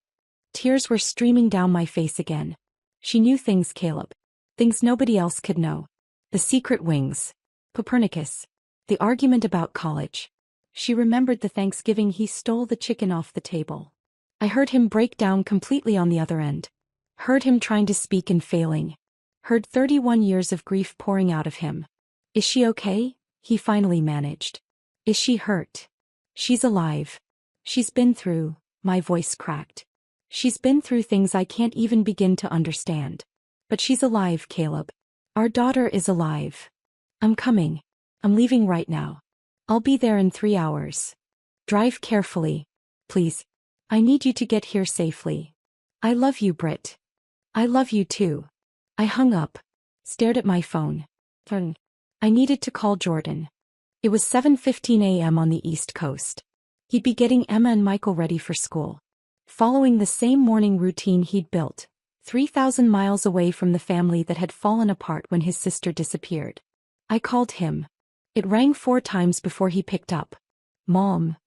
Tears were streaming down my face again. She knew things, Caleb. Things nobody else could know. The secret wings. Copernicus. The argument about college. She remembered the Thanksgiving he stole the chicken off the table. I heard him break down completely on the other end. Heard him trying to speak and failing. Heard 31 years of grief pouring out of him. Is she okay? He finally managed. Is she hurt? She's alive. She's been through, my voice cracked. She's been through things I can't even begin to understand. But she's alive, Caleb. Our daughter is alive. I'm coming. I'm leaving right now. I'll be there in 3 hours. Drive carefully. Please. I need you to get here safely. I love you, Britt. I love you too. I hung up. Stared at my phone. I needed to call Jordan. It was 7:15 a.m. on the East Coast. He'd be getting Emma and Michael ready for school. Following the same morning routine he'd built, 3,000 miles away from the family that had fallen apart when his sister disappeared. I called him. It rang 4 times before he picked up. Mom.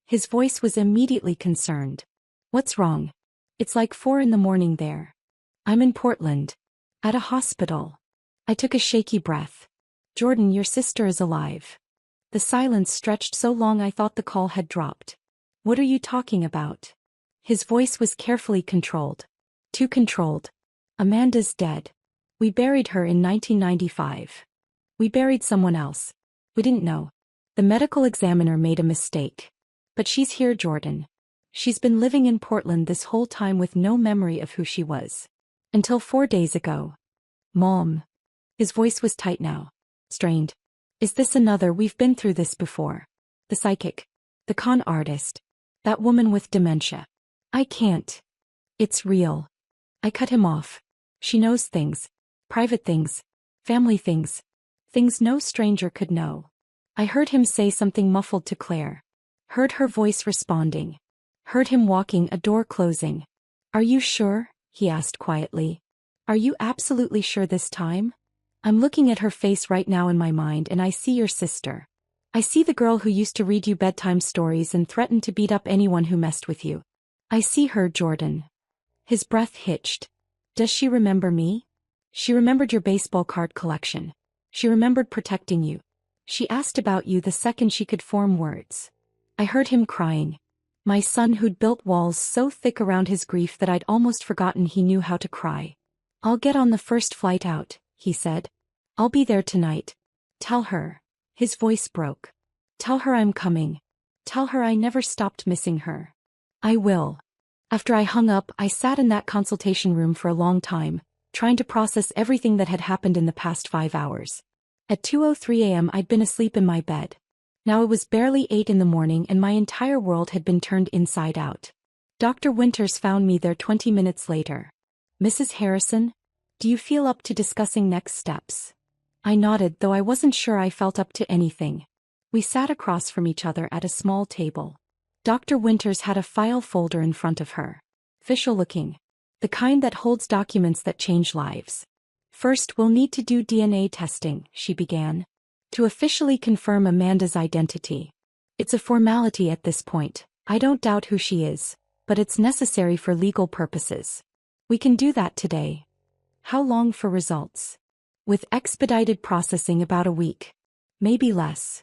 His voice was immediately concerned. What's wrong? It's like 4 in the morning there. I'm in Portland. At a hospital. I took a shaky breath. Jordan, your sister is alive. The silence stretched so long I thought the call had dropped. What are you talking about? His voice was carefully controlled. Too controlled. Amanda's dead. We buried her in 1995. We buried someone else. We didn't know. The medical examiner made a mistake. But she's here, Jordan. She's been living in Portland this whole time with no memory of who she was. Until 4 days ago. Mom. His voice was tight now. Strained. Is this another? We've been through this before. The psychic. The con artist. That woman with dementia. I can't. It's real. I cut him off. She knows things. Private things. Family things. Things no stranger could know. I heard him say something muffled to Claire. Heard her voice responding. Heard him walking, a door closing. Are you sure? He asked quietly. Are you absolutely sure this time? I'm looking at her face right now in my mind and I see your sister. I see the girl who used to read you bedtime stories and threatened to beat up anyone who messed with you. I see her, Jordan. His breath hitched. Does she remember me? She remembered your baseball card collection. She remembered protecting you. She asked about you the second she could form words. I heard him crying. My son who'd built walls so thick around his grief that I'd almost forgotten he knew how to cry. I'll get on the first flight out, he said. I'll be there tonight. Tell her. His voice broke. Tell her I'm coming. Tell her I never stopped missing her. I will. After I hung up, I sat in that consultation room for a long time, trying to process everything that had happened in the past 5 hours. At 2:03 a.m. I'd been asleep in my bed. Now it was barely 8 in the morning and my entire world had been turned inside out. Dr. Winters found me there 20 minutes later. Mrs. Harrison, do you feel up to discussing next steps? I nodded, though I wasn't sure I felt up to anything. We sat across from each other at a small table. Dr. Winters had a file folder in front of her. Official looking. The kind that holds documents that change lives. First, we'll need to do DNA testing, she began. To officially confirm Amanda's identity. It's a formality at this point. I don't doubt who she is, but it's necessary for legal purposes. We can do that today. How long for results? With expedited processing, about a week. Maybe less.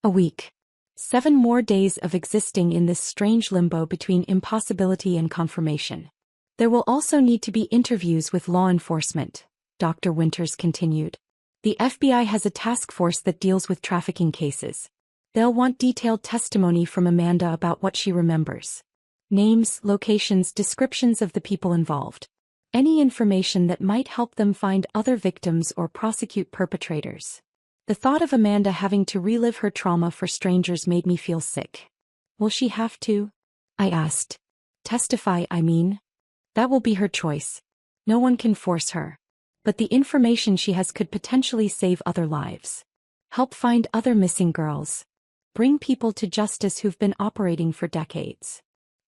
A week. 7 more days of existing in this strange limbo between impossibility and confirmation. There will also need to be interviews with law enforcement, Dr. Winters continued. The FBI has a task force that deals with trafficking cases. They'll want detailed testimony from Amanda about what she remembers. Names, locations, descriptions of the people involved. Any information that might help them find other victims or prosecute perpetrators. The thought of Amanda having to relive her trauma for strangers made me feel sick. Will she have to? I asked. Testify, I mean. That will be her choice. No one can force her. But the information she has could potentially save other lives. Help find other missing girls. Bring people to justice who've been operating for decades.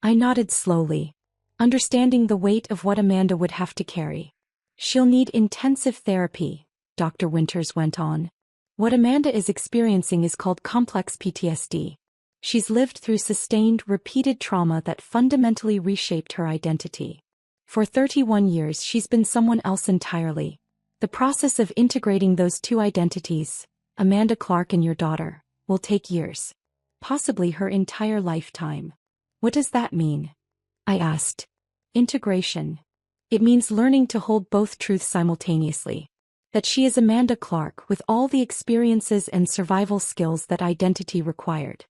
I nodded slowly, understanding the weight of what Amanda would have to carry. She'll need intensive therapy, Dr. Winters went on. What Amanda is experiencing is called complex PTSD. She's lived through sustained, repeated trauma that fundamentally reshaped her identity. For 31 years she's been someone else entirely. The process of integrating those two identities, Amanda Clark and your daughter, will take years. Possibly her entire lifetime. What does that mean? I asked. Integration. It means learning to hold both truths simultaneously. That she is Amanda Clark with all the experiences and survival skills that identity required.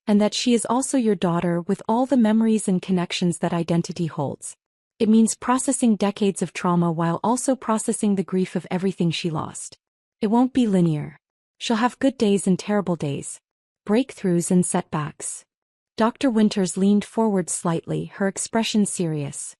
And that she is also your daughter with all the memories and connections that identity holds. It means processing decades of trauma while also processing the grief of everything she lost. It won't be linear. She'll have good days and terrible days. Breakthroughs and setbacks. Dr. Winters leaned forward slightly, her expression serious.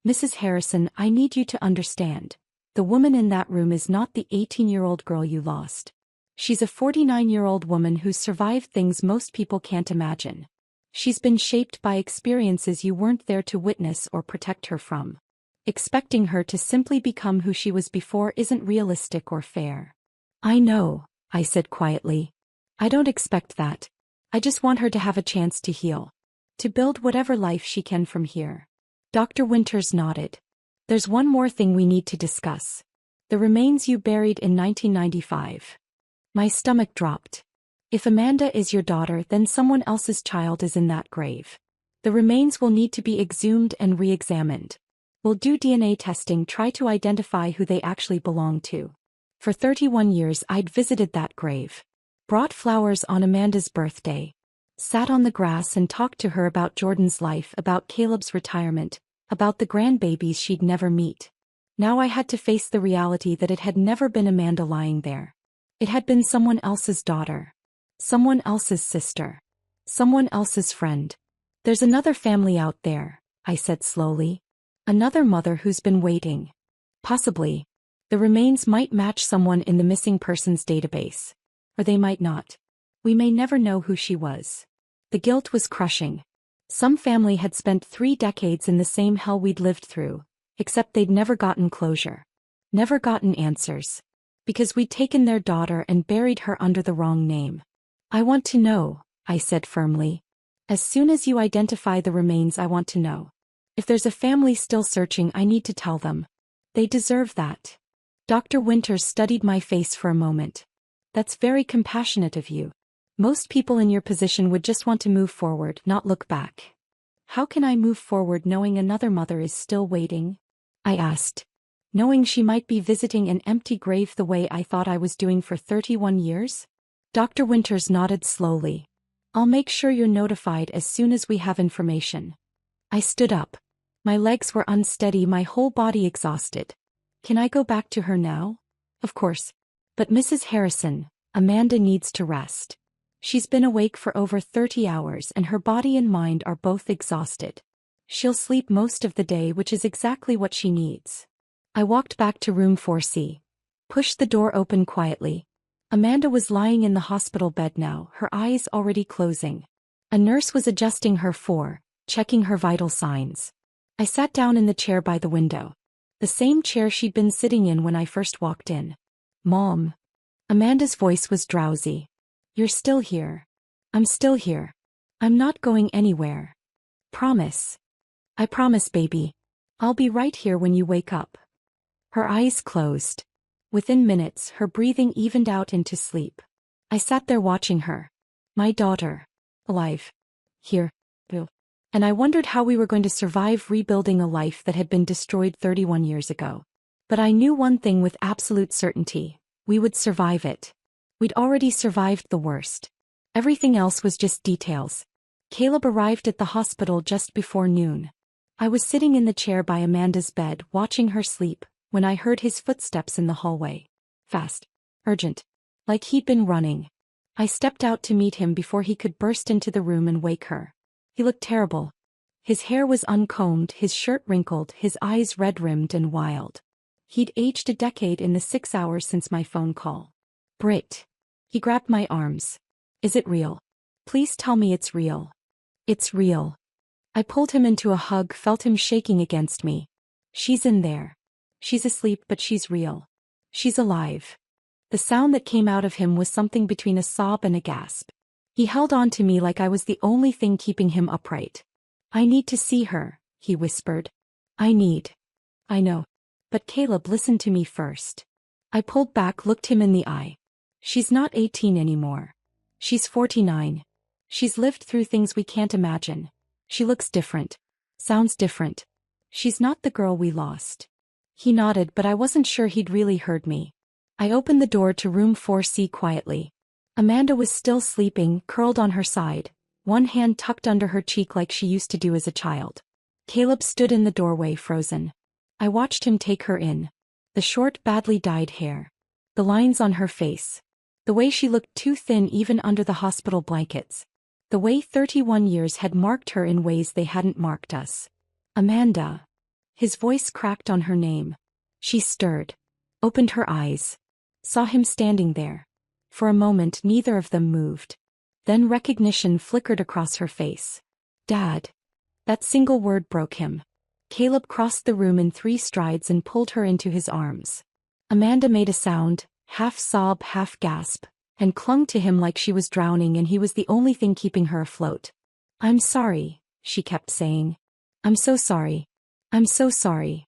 Mrs. Harrison, I need you to understand. The woman in that room is not the 18-year-old girl you lost. She's a 49-year-old woman who's survived things most people can't imagine. She's been shaped by experiences you weren't there to witness or protect her from. Expecting her to simply become who she was before isn't realistic or fair. I know, I said quietly. I don't expect that. I just want her to have a chance to heal. To build whatever life she can from here. Dr. Winters nodded. There's one more thing we need to discuss. The remains you buried in 1995. My stomach dropped. If Amanda is your daughter, then someone else's child is in that grave. The remains will need to be exhumed and re-examined. We'll do DNA testing, try to identify who they actually belong to. For 31 years I'd visited that grave. Brought flowers on Amanda's birthday. Sat on the grass and talked to her about Jordan's life, about Caleb's retirement, about the grandbabies she'd never meet. Now I had to face the reality that it had never been Amanda lying there. It had been someone else's daughter. Someone else's sister. Someone else's friend. There's another family out there, I said slowly. Another mother who's been waiting. Possibly. The remains might match someone in the missing persons database. Or they might not. We may never know who she was. The guilt was crushing. Some family had spent 3 decades in the same hell we'd lived through, except they'd never gotten closure. Never gotten answers. Because we'd taken their daughter and buried her under the wrong name. I want to know, I said firmly. As soon as you identify the remains, I want to know. If there's a family still searching, I need to tell them. They deserve that. Dr. Winters studied my face for a moment. That's very compassionate of you. Most people in your position would just want to move forward, not look back. How can I move forward knowing another mother is still waiting? I asked. Knowing she might be visiting an empty grave the way I thought I was doing for 31 years? Dr. Winters nodded slowly. I'll make sure you're notified as soon as we have information. I stood up. My legs were unsteady, my whole body exhausted. Can I go back to her now? Of course. But Mrs. Harrison, Amanda needs to rest. She's been awake for over 30 hours and her body and mind are both exhausted. She'll sleep most of the day, which is exactly what she needs. I walked back to room 4C. Pushed the door open quietly. Amanda was lying in the hospital bed now, her eyes already closing. A nurse was adjusting her checking her vital signs. I sat down in the chair by the window. The same chair she'd been sitting in when I first walked in. Mom. Amanda's voice was drowsy. You're still here. I'm still here. I'm not going anywhere. Promise. I promise, baby. I'll be right here when you wake up. Her eyes closed. Within minutes, her breathing evened out into sleep. I sat there watching her. My daughter. Alive. Here. And I wondered how we were going to survive rebuilding a life that had been destroyed 31 years ago. But I knew one thing with absolute certainty. We would survive it. We'd already survived the worst. Everything else was just details. Caleb arrived at the hospital just before noon. I was sitting in the chair by Amanda's bed watching her sleep when I heard his footsteps in the hallway. Fast. Urgent. Like he'd been running. I stepped out to meet him before he could burst into the room and wake her. He looked terrible. His hair was uncombed, his shirt wrinkled, his eyes red-rimmed and wild. He'd aged a decade in the 6 hours since my phone call. Britt. He grabbed my arms. Is it real? Please tell me it's real. It's real. I pulled him into a hug, felt him shaking against me. She's in there. She's asleep, but she's real. She's alive. The sound that came out of him was something between a sob and a gasp. He held on to me like I was the only thing keeping him upright. I need to see her, he whispered. I know. But Caleb, listen to me first. I pulled back, looked him in the eye. She's not 18 anymore. She's 49. She's lived through things we can't imagine. She looks different. Sounds different. She's not the girl we lost. He nodded, but I wasn't sure he'd really heard me. I opened the door to room 4C quietly. Amanda was still sleeping, curled on her side, one hand tucked under her cheek like she used to do as a child. Caleb stood in the doorway, frozen. I watched him take her in. The short, badly dyed hair. The lines on her face. The way she looked too thin even under the hospital blankets. The way 31 years had marked her in ways they hadn't marked us. Amanda. His voice cracked on her name. She stirred. Opened her eyes. Saw him standing there. For a moment neither of them moved. Then recognition flickered across her face. Dad. That single word broke him. Caleb crossed the room in 3 strides and pulled her into his arms. Amanda made a sound, half sob, half gasp, and clung to him like she was drowning and he was the only thing keeping her afloat. I'm sorry, she kept saying. I'm so sorry. I'm so sorry.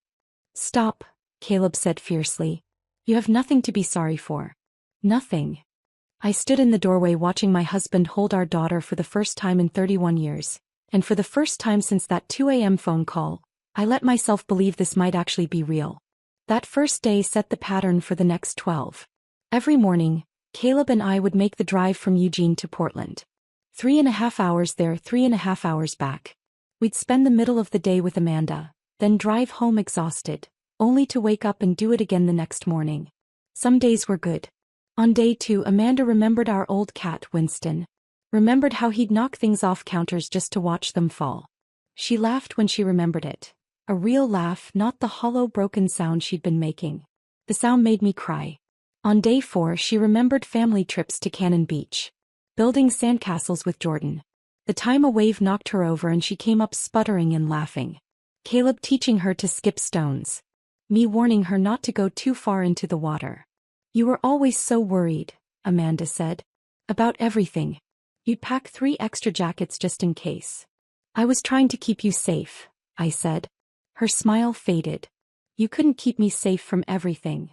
Stop, Caleb said fiercely. You have nothing to be sorry for. Nothing. I stood in the doorway watching my husband hold our daughter for the first time in 31 years, and for the first time since that 2 a.m. phone call, I let myself believe this might actually be real. That first day set the pattern for the next 12. Every morning, Caleb and I would make the drive from Eugene to Portland. 3.5 hours there, 3.5 hours back. We'd spend the middle of the day with Amanda, then drive home exhausted, only to wake up and do it again the next morning. Some days were good. On day 2, Amanda remembered our old cat, Winston. Remembered how he'd knock things off counters just to watch them fall. She laughed when she remembered it. A real laugh, not the hollow, broken sound she'd been making. The sound made me cry. On day 4, she remembered family trips to Cannon Beach. Building sandcastles with Jordan. The time a wave knocked her over and she came up sputtering and laughing. Caleb teaching her to skip stones. Me warning her not to go too far into the water. You were always so worried, Amanda said. About everything. You'd pack 3 extra jackets just in case. I was trying to keep you safe, I said. Her smile faded. You couldn't keep me safe from everything.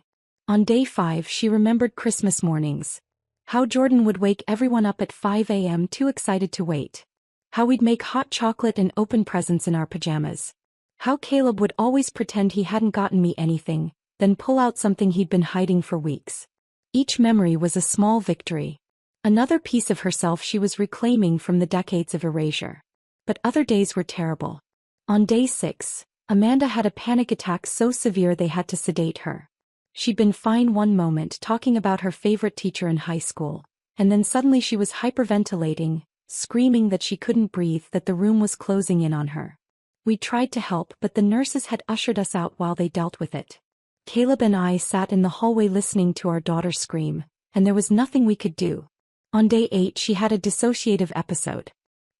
On day 5, she remembered Christmas mornings. How Jordan would wake everyone up at 5 a.m. too excited to wait. How we'd make hot chocolate and open presents in our pajamas. How Caleb would always pretend he hadn't gotten me anything, then pull out something he'd been hiding for weeks. Each memory was a small victory. Another piece of herself she was reclaiming from the decades of erasure. But other days were terrible. On day 6, Amanda had a panic attack so severe they had to sedate her. She'd been fine one moment talking about her favorite teacher in high school, and then suddenly she was hyperventilating, screaming that she couldn't breathe, that the room was closing in on her. We tried to help, but the nurses had ushered us out while they dealt with it. Caleb and I sat in the hallway listening to our daughter scream, and there was nothing we could do. On day 8 she had a dissociative episode.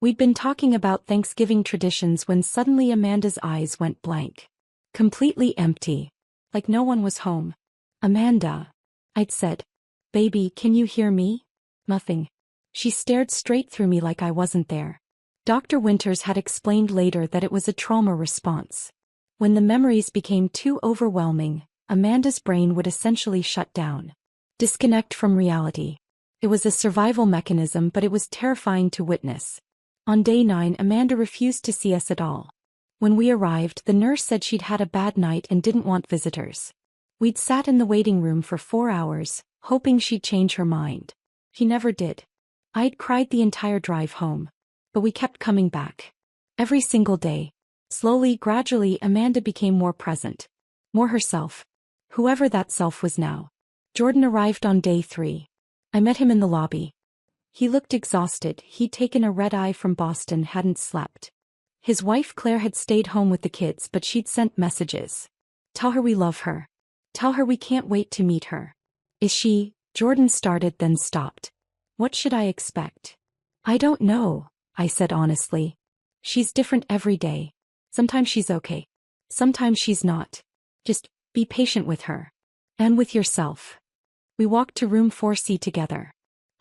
We'd been talking about Thanksgiving traditions when suddenly Amanda's eyes went blank. Completely empty. Like no one was home. Amanda. I'd said. Baby, can you hear me? Nothing. She stared straight through me like I wasn't there. Dr. Winters had explained later that it was a trauma response. When the memories became too overwhelming, Amanda's brain would essentially shut down. Disconnect from reality. It was a survival mechanism, but it was terrifying to witness. On day 9, Amanda refused to see us at all. When we arrived, the nurse said she'd had a bad night and didn't want visitors. We'd sat in the waiting room for 4 hours, hoping she'd change her mind. She never did. I'd cried the entire drive home. But we kept coming back. Every single day. Slowly, gradually, Amanda became more present. More herself. Whoever that self was now. Jordan arrived on day 3. I met him in the lobby. He looked exhausted. He'd taken a red-eye from Boston, hadn't slept. His wife Claire had stayed home with the kids, but she'd sent messages. Tell her we love her. Tell her we can't wait to meet her. Is she? Jordan started, then stopped. What should I expect? I don't know, I said honestly. She's different every day. Sometimes she's okay. Sometimes she's not. Just be patient with her. And with yourself. We walked to room 4C together.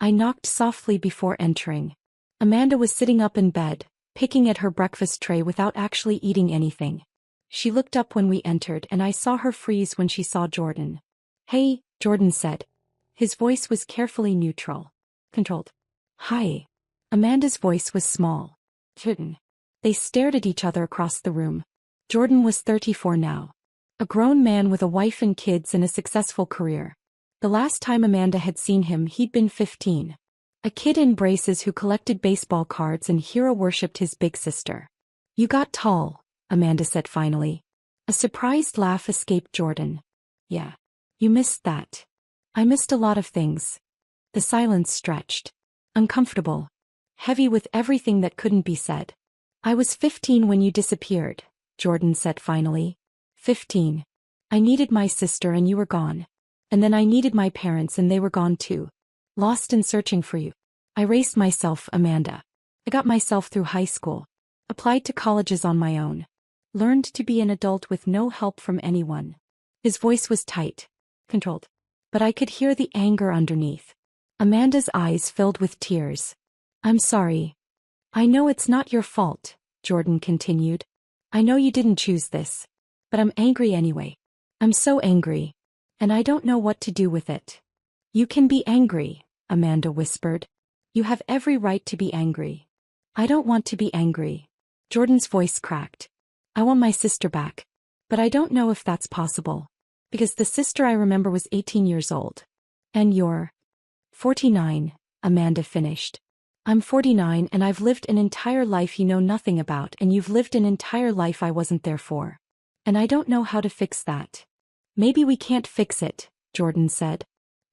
I knocked softly before entering. Amanda was sitting up in bed, picking at her breakfast tray without actually eating anything. She looked up when we entered and I saw her freeze when she saw Jordan. "Hey," Jordan said. His voice was carefully neutral. Controlled. "Hi." Amanda's voice was small. "Jordan." They stared at each other across the room. Jordan was 34 now. A grown man with a wife and kids and a successful career. The last time Amanda had seen him he'd been 15. A kid in braces who collected baseball cards and hero-worshipped his big sister. "You got tall," Amanda said finally. A surprised laugh escaped Jordan. "Yeah. You missed that." "I missed a lot of things." The silence stretched. Uncomfortable. Heavy with everything that couldn't be said. "I was 15 when you disappeared," Jordan said finally. 15. I needed my sister and you were gone. And then I needed my parents and they were gone too. Lost in searching for you. I raced myself, Amanda. I got myself through high school. Applied to colleges on my own. Learned to be an adult with no help from anyone. His voice was tight. Controlled. But I could hear the anger underneath. Amanda's eyes filled with tears. "I'm sorry. I know it's not your fault," Jordan continued. "I know you didn't choose this. But I'm angry anyway. I'm so angry. And I don't know what to do with it." "You can be angry," Amanda whispered. "You have every right to be angry." "I don't want to be angry." Jordan's voice cracked. "I want my sister back. But I don't know if that's possible. Because the sister I remember was 18 years old. And you're 49, Amanda finished. "I'm 49 and I've lived an entire life you know nothing about and you've lived an entire life I wasn't there for. And I don't know how to fix that." "Maybe we can't fix it," Jordan said.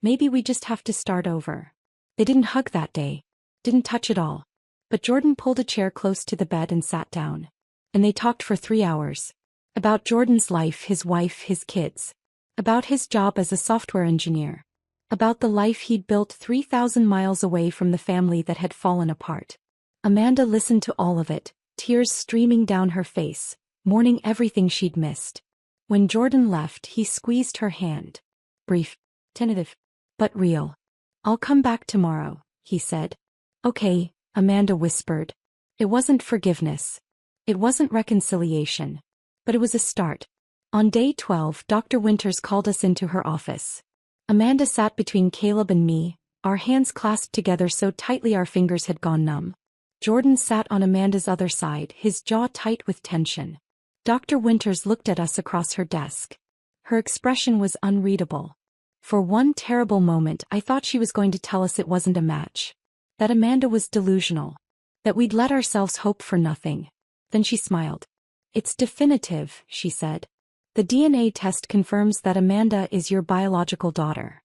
"Maybe we just have to start over." They didn't hug that day. Didn't touch at all. But Jordan pulled a chair close to the bed and sat down. And they talked for 3 hours. About Jordan's life, his wife, his kids. About his job as a software engineer. About the life he'd built 3,000 miles away from the family that had fallen apart. Amanda listened to all of it, tears streaming down her face, mourning everything she'd missed. When Jordan left, he squeezed her hand. Brief, tentative, but real. "I'll come back tomorrow," he said. "Okay," Amanda whispered. It wasn't forgiveness. It wasn't reconciliation. But it was a start. On day 12, Dr. Winters called us into her office. Amanda sat between Caleb and me, our hands clasped together so tightly our fingers had gone numb. Jordan sat on Amanda's other side, his jaw tight with tension. Dr. Winters looked at us across her desk. Her expression was unreadable. For one terrible moment I thought she was going to tell us it wasn't a match. That Amanda was delusional. That we'd let ourselves hope for nothing. Then she smiled. "It's definitive," she said. "The DNA test confirms that Amanda is your biological daughter."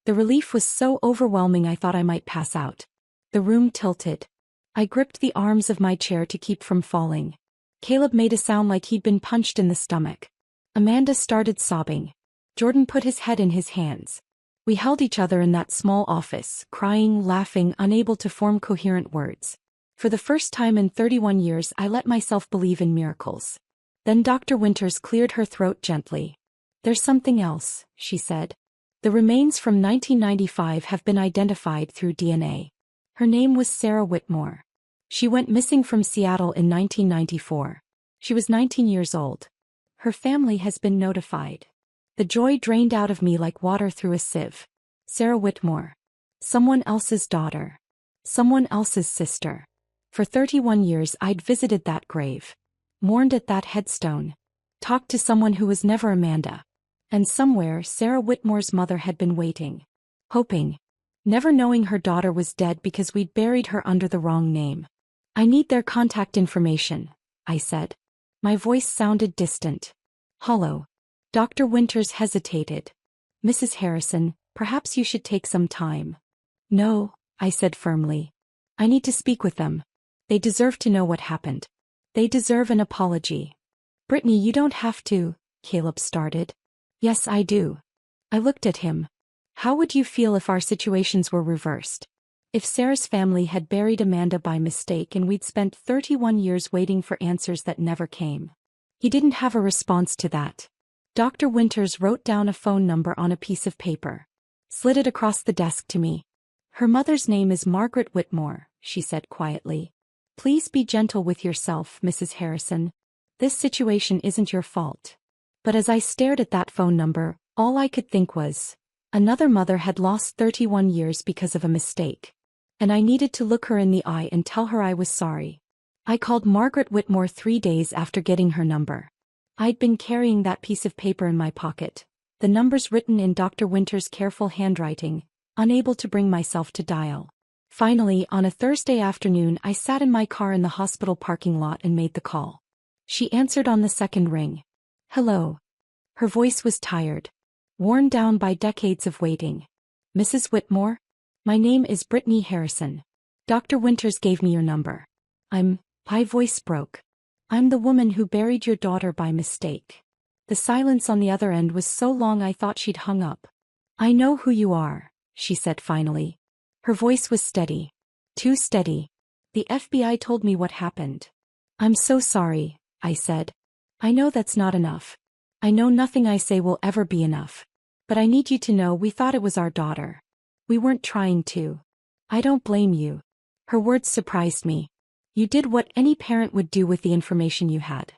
The relief was so overwhelming I thought I might pass out. The room tilted. I gripped the arms of my chair to keep from falling. Caleb made a sound like he'd been punched in the stomach. Amanda started sobbing. Jordan put his head in his hands. We held each other in that small office, crying, laughing, unable to form coherent words. For the first time in 31 years I let myself believe in miracles. Then Dr. Winters cleared her throat gently. "There's something else," she said. "The remains from 1995 have been identified through DNA. Her name was Sarah Whitmore. She went missing from Seattle in 1994. She was 19 years old. Her family has been notified." The joy drained out of me like water through a sieve. Sarah Whitmore. Someone else's daughter. Someone else's sister. For 31 years I'd visited that grave. Mourned at that headstone. Talked to someone who was never Amanda. And somewhere Sarah Whitmore's mother had been waiting. Hoping. Never knowing her daughter was dead because we'd buried her under the wrong name. "I need their contact information," I said. My voice sounded distant. Hollow. Dr. Winters hesitated. "Mrs. Harrison, perhaps you should take some time." "No," I said firmly. "I need to speak with them. They deserve to know what happened. They deserve an apology." "Brittany, you don't have to," Caleb started. "Yes, I do." I looked at him. "How would you feel if our situations were reversed? If Sarah's family had buried Amanda by mistake and we'd spent 31 years waiting for answers that never came. He didn't have a response to that. Dr. Winters wrote down a phone number on a piece of paper. Slid it across the desk to me. Her mother's name is Margaret Whitmore, she said quietly. Please be gentle with yourself, Mrs. Harrison. This situation isn't your fault. But as I stared at that phone number, all I could think was, another mother had lost 31 years because of a mistake. And I needed to look her in the eye and tell her I was sorry. I called Margaret Whitmore 3 days after getting her number. I'd been carrying that piece of paper in my pocket, the numbers written in Dr. Winters' careful handwriting, unable to bring myself to dial. Finally, on a Thursday afternoon, I sat in my car in the hospital parking lot and made the call. She answered on the second ring. Hello. Her voice was tired, worn down by decades of waiting. Mrs. Whitmore? My name is Brittany Harrison. Dr. Winters gave me your number. My voice broke. I'm the woman who buried your daughter by mistake. The silence on the other end was so long I thought she'd hung up. I know who you are, she said finally. Her voice was steady. Too steady. The FBI told me what happened. I'm so sorry, I said. I know that's not enough. I know nothing I say will ever be enough. But I need you to know we thought it was our daughter. We weren't trying to. I don't blame you. Her words surprised me. You did what any parent would do with the information you had.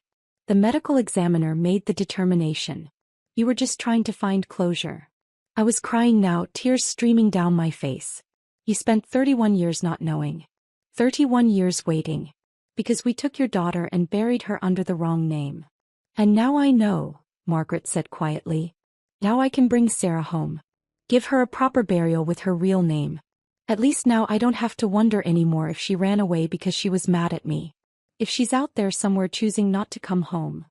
The medical examiner made the determination. You were just trying to find closure. I was crying now, tears streaming down my face. You spent 31 years not knowing. 31 years waiting. Because we took your daughter and buried her under the wrong name. And now I know, Margaret said quietly. Now I can bring Sarah home. Give her a proper burial with her real name. At least now I don't have to wonder anymore if she ran away because she was mad at me. If she's out there somewhere choosing not to come home.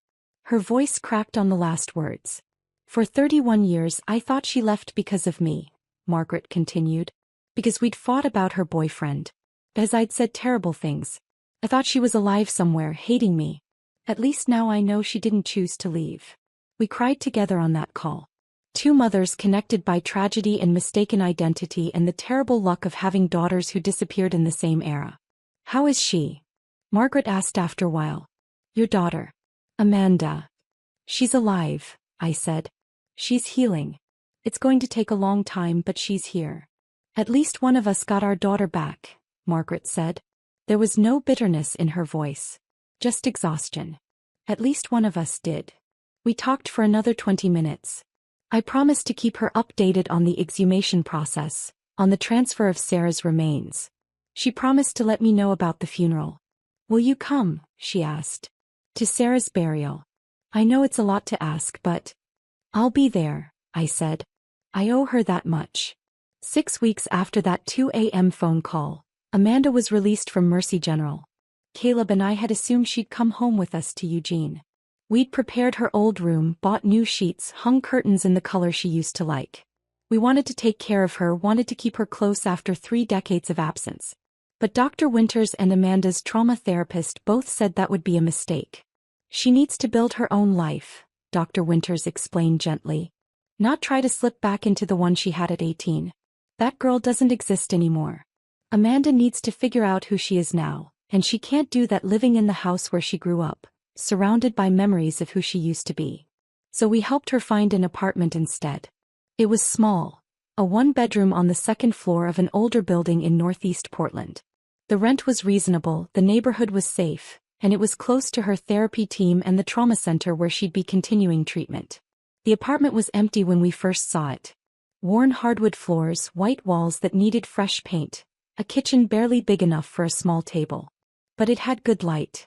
Her voice cracked on the last words. For 31 years I thought she left because of me, Margaret continued. Because we'd fought about her boyfriend. Because I'd said terrible things. I thought she was alive somewhere, hating me. At least now I know she didn't choose to leave. We cried together on that call. Two mothers connected by tragedy and mistaken identity and the terrible luck of having daughters who disappeared in the same era. How is she? Margaret asked after a while. Your daughter. Amanda. She's alive, I said. She's healing. It's going to take a long time, but she's here. At least one of us got our daughter back, Margaret said. There was no bitterness in her voice. Just exhaustion. At least one of us did. We talked for another 20 minutes. I promised to keep her updated on the exhumation process, on the transfer of Sarah's remains. She promised to let me know about the funeral. Will you come? She asked. To Sarah's burial. I know it's a lot to ask, but I'll be there, I said. I owe her that much. 6 weeks after that 2 a.m. phone call, Amanda was released from Mercy General. Caleb and I had assumed she'd come home with us to Eugene. We'd prepared her old room, bought new sheets, hung curtains in the color she used to like. We wanted to take care of her, wanted to keep her close after 3 decades of absence. But Dr. Winters and Amanda's trauma therapist both said that would be a mistake. She needs to build her own life, Dr. Winters explained gently. Not try to slip back into the one she had at 18. That girl doesn't exist anymore. Amanda needs to figure out who she is now, and she can't do that living in the house where she grew up, surrounded by memories of who she used to be. So we helped her find an apartment instead. It was small, a 1-bedroom on the 2nd floor of an older building in Northeast Portland. The rent was reasonable, the neighborhood was safe, and it was close to her therapy team and the trauma center where she'd be continuing treatment. The apartment was empty when we first saw it. Worn hardwood floors, white walls that needed fresh paint, a kitchen barely big enough for a small table. But it had good light.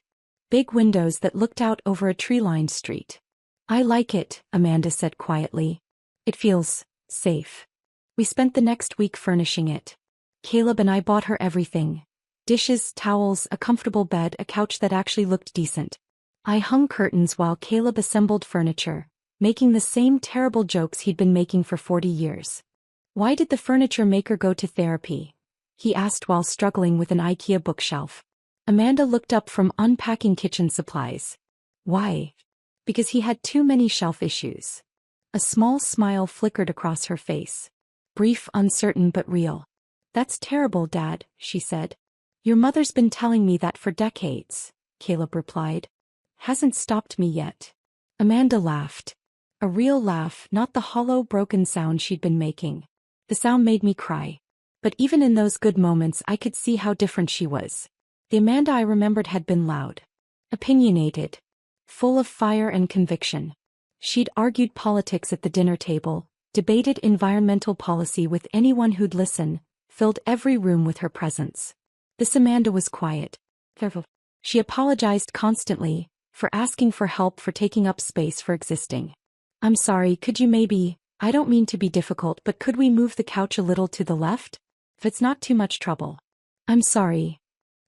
Big windows that looked out over a tree-lined street. I like it, Amanda said quietly. It feels safe. We spent the next week furnishing it. Caleb and I bought her everything. Dishes, towels, a comfortable bed, a couch that actually looked decent. I hung curtains while Caleb assembled furniture, making the same terrible jokes he'd been making for 40 years. Why did the furniture maker go to therapy? He asked while struggling with an IKEA bookshelf. Amanda looked up from unpacking kitchen supplies. Why? Because he had too many shelf issues. A small smile flickered across her face. Brief, uncertain but real. That's terrible, Dad, she said. Your mother's been telling me that for decades, Caleb replied. Hasn't stopped me yet. Amanda laughed. A real laugh, not the hollow, broken sound she'd been making. The sound made me cry. But even in those good moments I could see how different she was. The Amanda I remembered had been loud. Opinionated. Full of fire and conviction. She'd argued politics at the dinner table, debated environmental policy with anyone who'd listen, filled every room with her presence. This Amanda was quiet. She apologized constantly, for asking for help, for taking up space, for existing. I'm sorry, could you maybe, I don't mean to be difficult, but could we move the couch a little to the left? If it's not too much trouble. I'm sorry.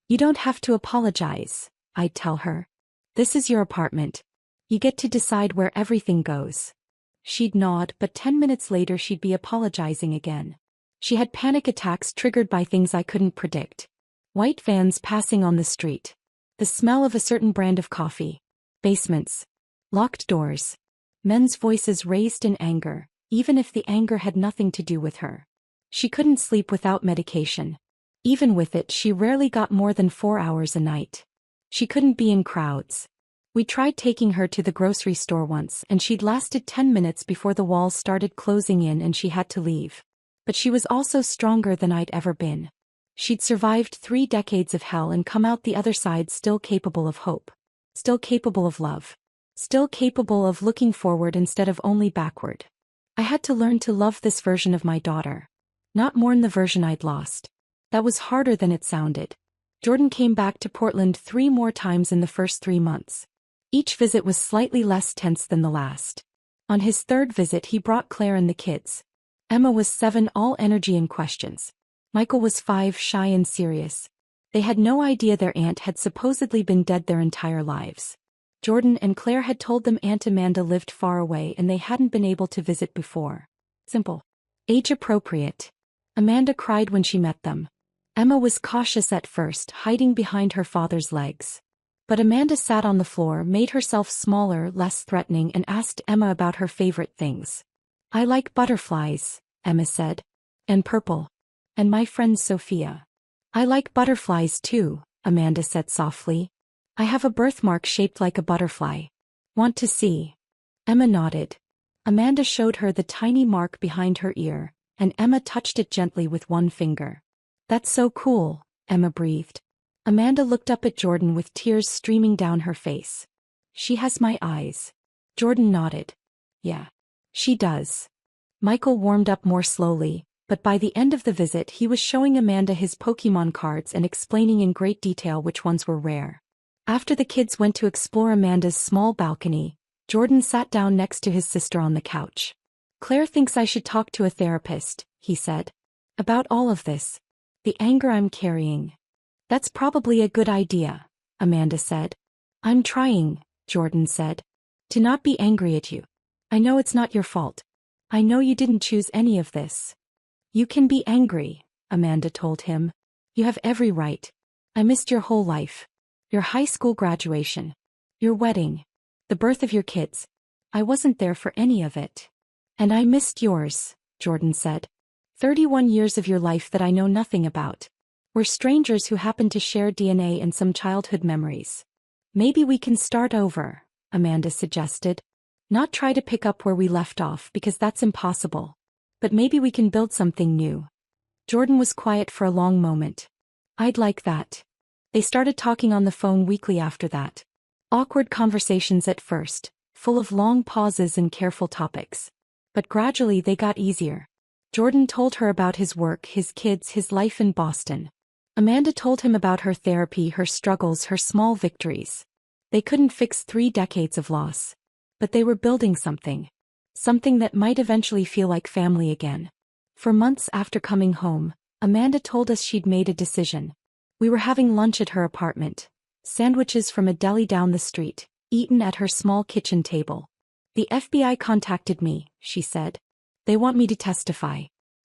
You don't have to apologize, I'd tell her. This is your apartment. You get to decide where everything goes. She'd nod, but 10 minutes later she'd be apologizing again. She had panic attacks triggered by things I couldn't predict. White vans passing on the street. The smell of a certain brand of coffee. Basements. Locked doors. Men's voices raised in anger, even if the anger had nothing to do with her. She couldn't sleep without medication. Even with it, she rarely got more than 4 hours a night. She couldn't be in crowds. We tried taking her to the grocery store once, and she'd lasted 10 minutes before the walls started closing in and she had to leave. But she was also stronger than I'd ever been. She'd survived 3 decades of hell and come out the other side still capable of hope. Still capable of love. Still capable of looking forward instead of only backward. I had to learn to love this version of my daughter. Not mourn the version I'd lost. That was harder than it sounded. Jordan came back to Portland 3 more times in the first 3 months. Each visit was slightly less tense than the last. On his 3rd visit he brought Claire and the kids. Emma was 7, all energy and questions. Michael was 5, shy and serious. They had no idea their aunt had supposedly been dead their entire lives. Jordan and Claire had told them Aunt Amanda lived far away and they hadn't been able to visit before. Simple. Age appropriate. Amanda cried when she met them. Emma was cautious at first, hiding behind her father's legs. But Amanda sat on the floor, made herself smaller, less threatening, and asked Emma about her favorite things. I like butterflies, Emma said. And purple. And my friend Sophia. I like butterflies too, Amanda said softly. I have a birthmark shaped like a butterfly. Want to see? Emma nodded. Amanda showed her the tiny mark behind her ear, and Emma touched it gently with one finger. That's so cool, Emma breathed. Amanda looked up at Jordan with tears streaming down her face. She has my eyes. Jordan nodded. Yeah. She does. Michael warmed up more slowly, but by the end of the visit he was showing Amanda his Pokémon cards and explaining in great detail which ones were rare. After the kids went to explore Amanda's small balcony, Jordan sat down next to his sister on the couch. Claire thinks I should talk to a therapist, he said. About all of this. The anger I'm carrying. That's probably a good idea, Amanda said. I'm trying, Jordan said. To not be angry at you. I know it's not your fault. I know you didn't choose any of this. You can be angry, Amanda told him. You have every right. I missed your whole life. Your high school graduation. Your wedding. The birth of your kids. I wasn't there for any of it. And I missed yours, Jordan said. 31 years of your life that I know nothing about. We're strangers who happen to share DNA and some childhood memories. Maybe we can start over, Amanda suggested. Not try to pick up where we left off because that's impossible. But maybe we can build something new. Jordan was quiet for a long moment. I'd like that. They started talking on the phone weekly after that. Awkward conversations at first, full of long pauses and careful topics. But gradually they got easier. Jordan told her about his work, his kids, his life in Boston. Amanda told him about her therapy, her struggles, her small victories. They couldn't fix 3 decades of loss. But they were building something. Something that might eventually feel like family again. For months after coming home, Amanda told us she'd made a decision. We were having lunch at her apartment. Sandwiches from a deli down the street, eaten at her small kitchen table. The FBI contacted me, she said. They want me to testify.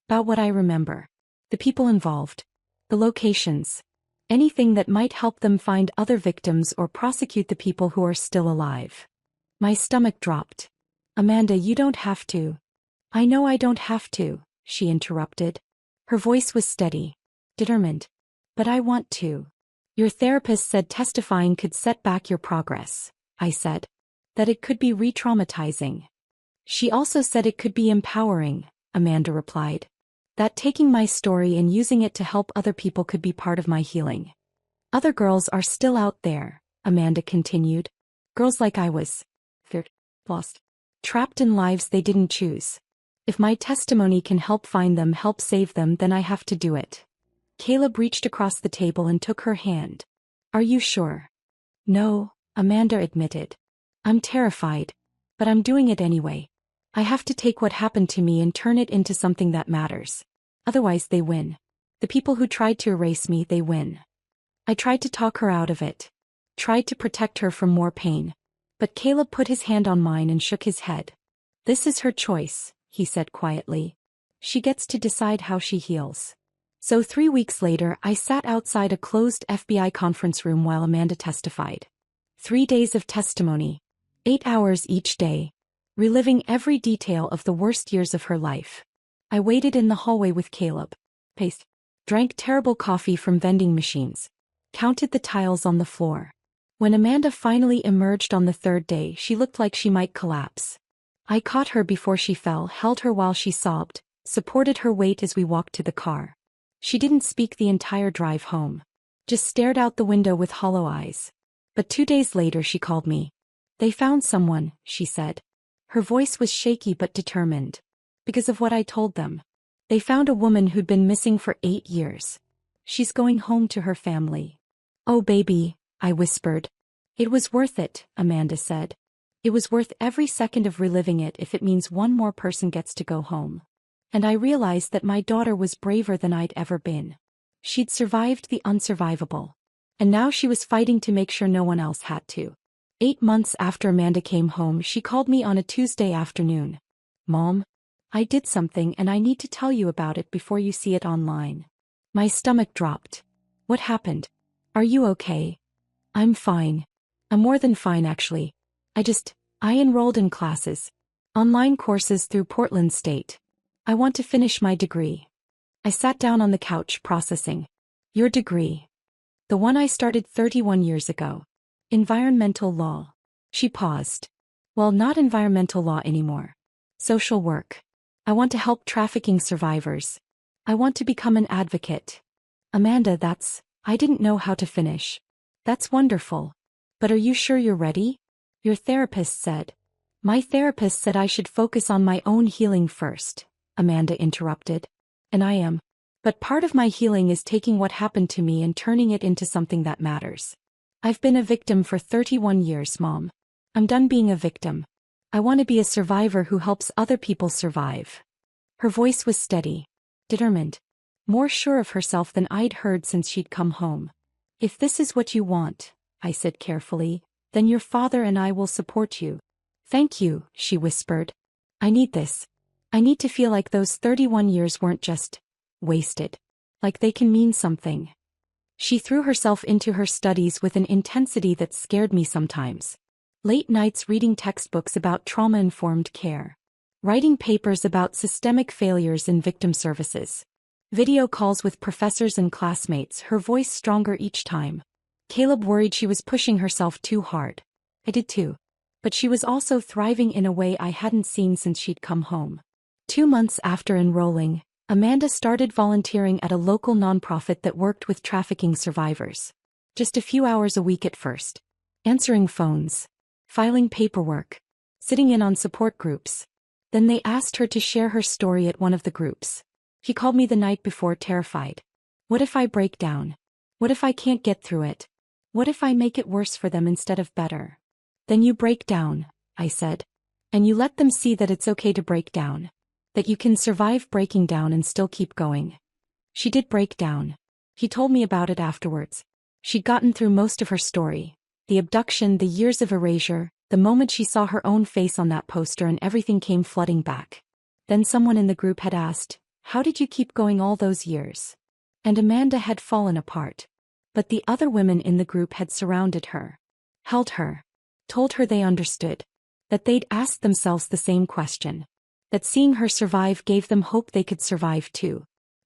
About what I remember. The people involved. The locations. Anything that might help them find other victims or prosecute the people who are still alive. My stomach dropped. Amanda, you don't have to. I know I don't have to, she interrupted. Her voice was steady, determined. But I want to. Your therapist said testifying could set back your progress, I said. That it could be re-traumatizing. She also said it could be empowering, Amanda replied. That taking my story and using it to help other people could be part of my healing. Other girls are still out there, Amanda continued. Girls like I was. Lost. Trapped in lives they didn't choose. If my testimony can help find them, help save them, then I have to do it. Caleb reached across the table and took her hand. Are you sure? No, Amanda admitted. I'm terrified. But I'm doing it anyway. I have to take what happened to me and turn it into something that matters. Otherwise they win. The people who tried to erase me, they win. I tried to talk her out of it. Tried to protect her from more pain. But Caleb put his hand on mine and shook his head. This is her choice, he said quietly. She gets to decide how she heals. So 3 weeks later, I sat outside a closed FBI conference room while Amanda testified. 3 days of testimony. 8 hours each day. Reliving every detail of the worst years of her life. I waited in the hallway with Caleb. Paced. Drank terrible coffee from vending machines. Counted the tiles on the floor. When Amanda finally emerged on the 3rd day, she looked like she might collapse. I caught her before she fell, held her while she sobbed, supported her weight as we walked to the car. She didn't speak the entire drive home. Just stared out the window with hollow eyes. But 2 days later she called me. They found someone, she said. Her voice was shaky but determined. Because of what I told them. They found a woman who'd been missing for 8 years. She's going home to her family. Oh baby, I whispered. It was worth it, Amanda said. It was worth every second of reliving it if it means one more person gets to go home. And I realized that my daughter was braver than I'd ever been. She'd survived the unsurvivable. And now she was fighting to make sure no one else had to. 8 months after Amanda came home, she called me on a Tuesday afternoon. Mom, I did something and I need to tell you about it before you see it online. My stomach dropped. What happened? Are you okay? I'm fine. I'm more than fine actually. I enrolled in classes. Online courses through Portland State. I want to finish my degree. I sat down on the couch processing. Your degree. The one I started 31 years ago. Environmental law. She paused. Well, not environmental law anymore. Social work. I want to help trafficking survivors. I want to become an advocate. Amanda, I didn't know how to finish. That's wonderful. But are you sure you're ready? Your therapist said. My therapist said I should focus on my own healing first, Amanda interrupted. And I am. But part of my healing is taking what happened to me and turning it into something that matters. I've been a victim for 31 years, Mom. I'm done being a victim. I want to be a survivor who helps other people survive. Her voice was steady, determined, more sure of herself than I'd heard since she'd come home. If this is what you want, I said carefully, then your father and I will support you. Thank you, she whispered. I need this. I need to feel like those 31 years weren't just wasted. Like they can mean something. She threw herself into her studies with an intensity that scared me sometimes. Late nights reading textbooks about trauma-informed care. Writing papers about systemic failures in victim services. Video calls with professors and classmates, her voice stronger each time. Caleb worried she was pushing herself too hard. I did too. But she was also thriving in a way I hadn't seen since she'd come home. 2 months after enrolling, Amanda started volunteering at a local nonprofit that worked with trafficking survivors. Just a few hours a week at first. Answering phones. Filing paperwork. Sitting in on support groups. Then they asked her to share her story at one of the groups. She called me the night before, terrified. What if I break down? What if I can't get through it? What if I make it worse for them instead of better? Then you break down, I said. And you let them see that it's okay to break down. That you can survive breaking down and still keep going. She did break down. He told me about it afterwards. She'd gotten through most of her story. The abduction, the years of erasure, the moment she saw her own face on that poster, and everything came flooding back. Then someone in the group had asked, how did you keep going all those years? And Amanda had fallen apart. But the other women in the group had surrounded her. Held her. Told her they understood. That they'd asked themselves the same question. That seeing her survive gave them hope they could survive too.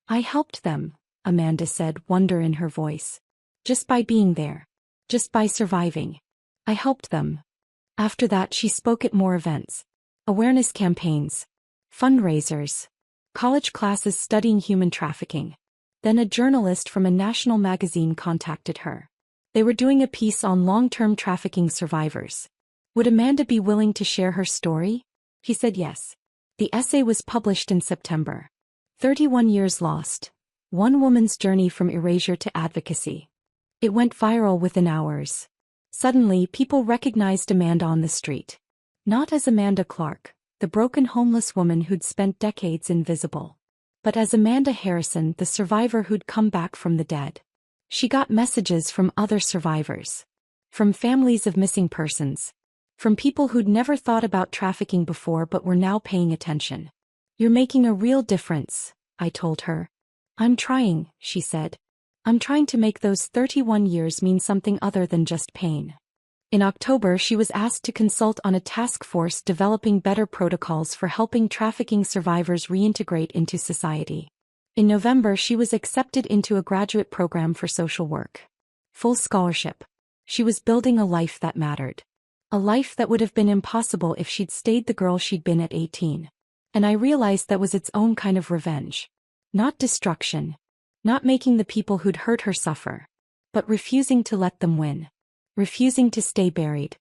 I helped them, Amanda said, wonder in her voice. Just by being there. Just by surviving. I helped them. After that she spoke at more events. Awareness campaigns. Fundraisers. College classes studying human trafficking. Then a journalist from a national magazine contacted her. They were doing a piece on long-term trafficking survivors. Would Amanda be willing to share her story? He said yes. The essay was published in September. 31 Years Lost. One woman's journey from erasure to advocacy. It went viral within hours. Suddenly, people recognized Amanda on the street. Not as Amanda Clark, the broken homeless woman who'd spent decades invisible, but as Amanda Harrison, the survivor who'd come back from the dead. She got messages from other survivors. From families of missing persons. From people who'd never thought about trafficking before but were now paying attention. You're making a real difference, I told her. I'm trying, she said. I'm trying to make those 31 years mean something other than just pain. In October, she was asked to consult on a task force developing better protocols for helping trafficking survivors reintegrate into society. In November, she was accepted into a graduate program for social work. Full scholarship. She was building a life that mattered. A life that would have been impossible if she'd stayed the girl she'd been at 18. And I realized that was its own kind of revenge. Not destruction. Not making the people who'd hurt her suffer. But refusing to let them win. Refusing to stay buried.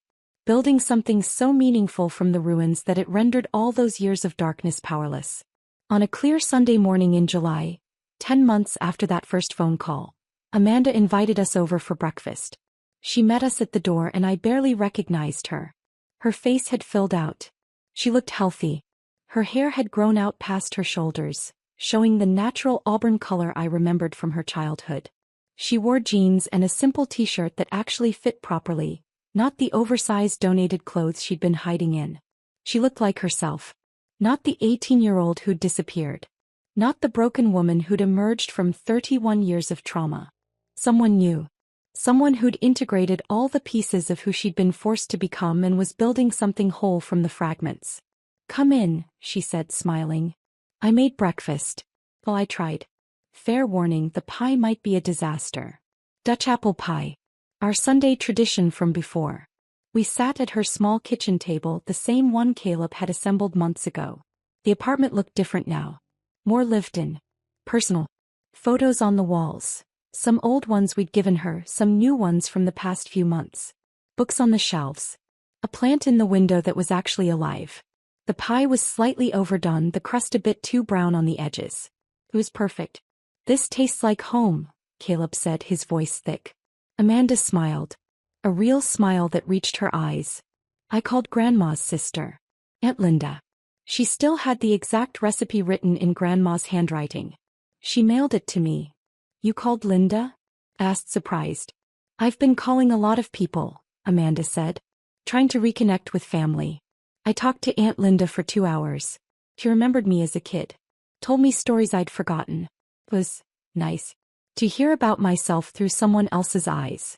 Building something so meaningful from the ruins that it rendered all those years of darkness powerless. On a clear Sunday morning in July, 10 months after that first phone call, Amanda invited us over for breakfast. She met us at the door and I barely recognized her. Her face had filled out. She looked healthy. Her hair had grown out past her shoulders, showing the natural auburn color I remembered from her childhood. She wore jeans and a simple t-shirt that actually fit properly, not the oversized donated clothes she'd been hiding in. She looked like herself. Not the 18-year-old who'd disappeared. Not the broken woman who'd emerged from 31 years of trauma. Someone new. Someone who'd integrated all the pieces of who she'd been forced to become and was building something whole from the fragments. Come in, she said, smiling. I made breakfast. Well, I tried. Fair warning, the pie might be a disaster. Dutch apple pie. Our Sunday tradition from before. We sat at her small kitchen table, the same one Caleb had assembled months ago. The apartment looked different now. More lived in. Personal. Photos on the walls. Some old ones we'd given her, some new ones from the past few months. Books on the shelves. A plant in the window that was actually alive. The pie was slightly overdone, the crust a bit too brown on the edges. It was perfect. This tastes like home, Caleb said, his voice thick. Amanda smiled. A real smile that reached her eyes. I called Grandma's sister. Aunt Linda. She still had the exact recipe written in Grandma's handwriting. She mailed it to me. You called Linda? Asked, surprised. I've been calling a lot of people, Amanda said. Trying to reconnect with family. I talked to Aunt Linda for 2 hours. She remembered me as a kid. Told me stories I'd forgotten. It was nice. To hear about myself through someone else's eyes.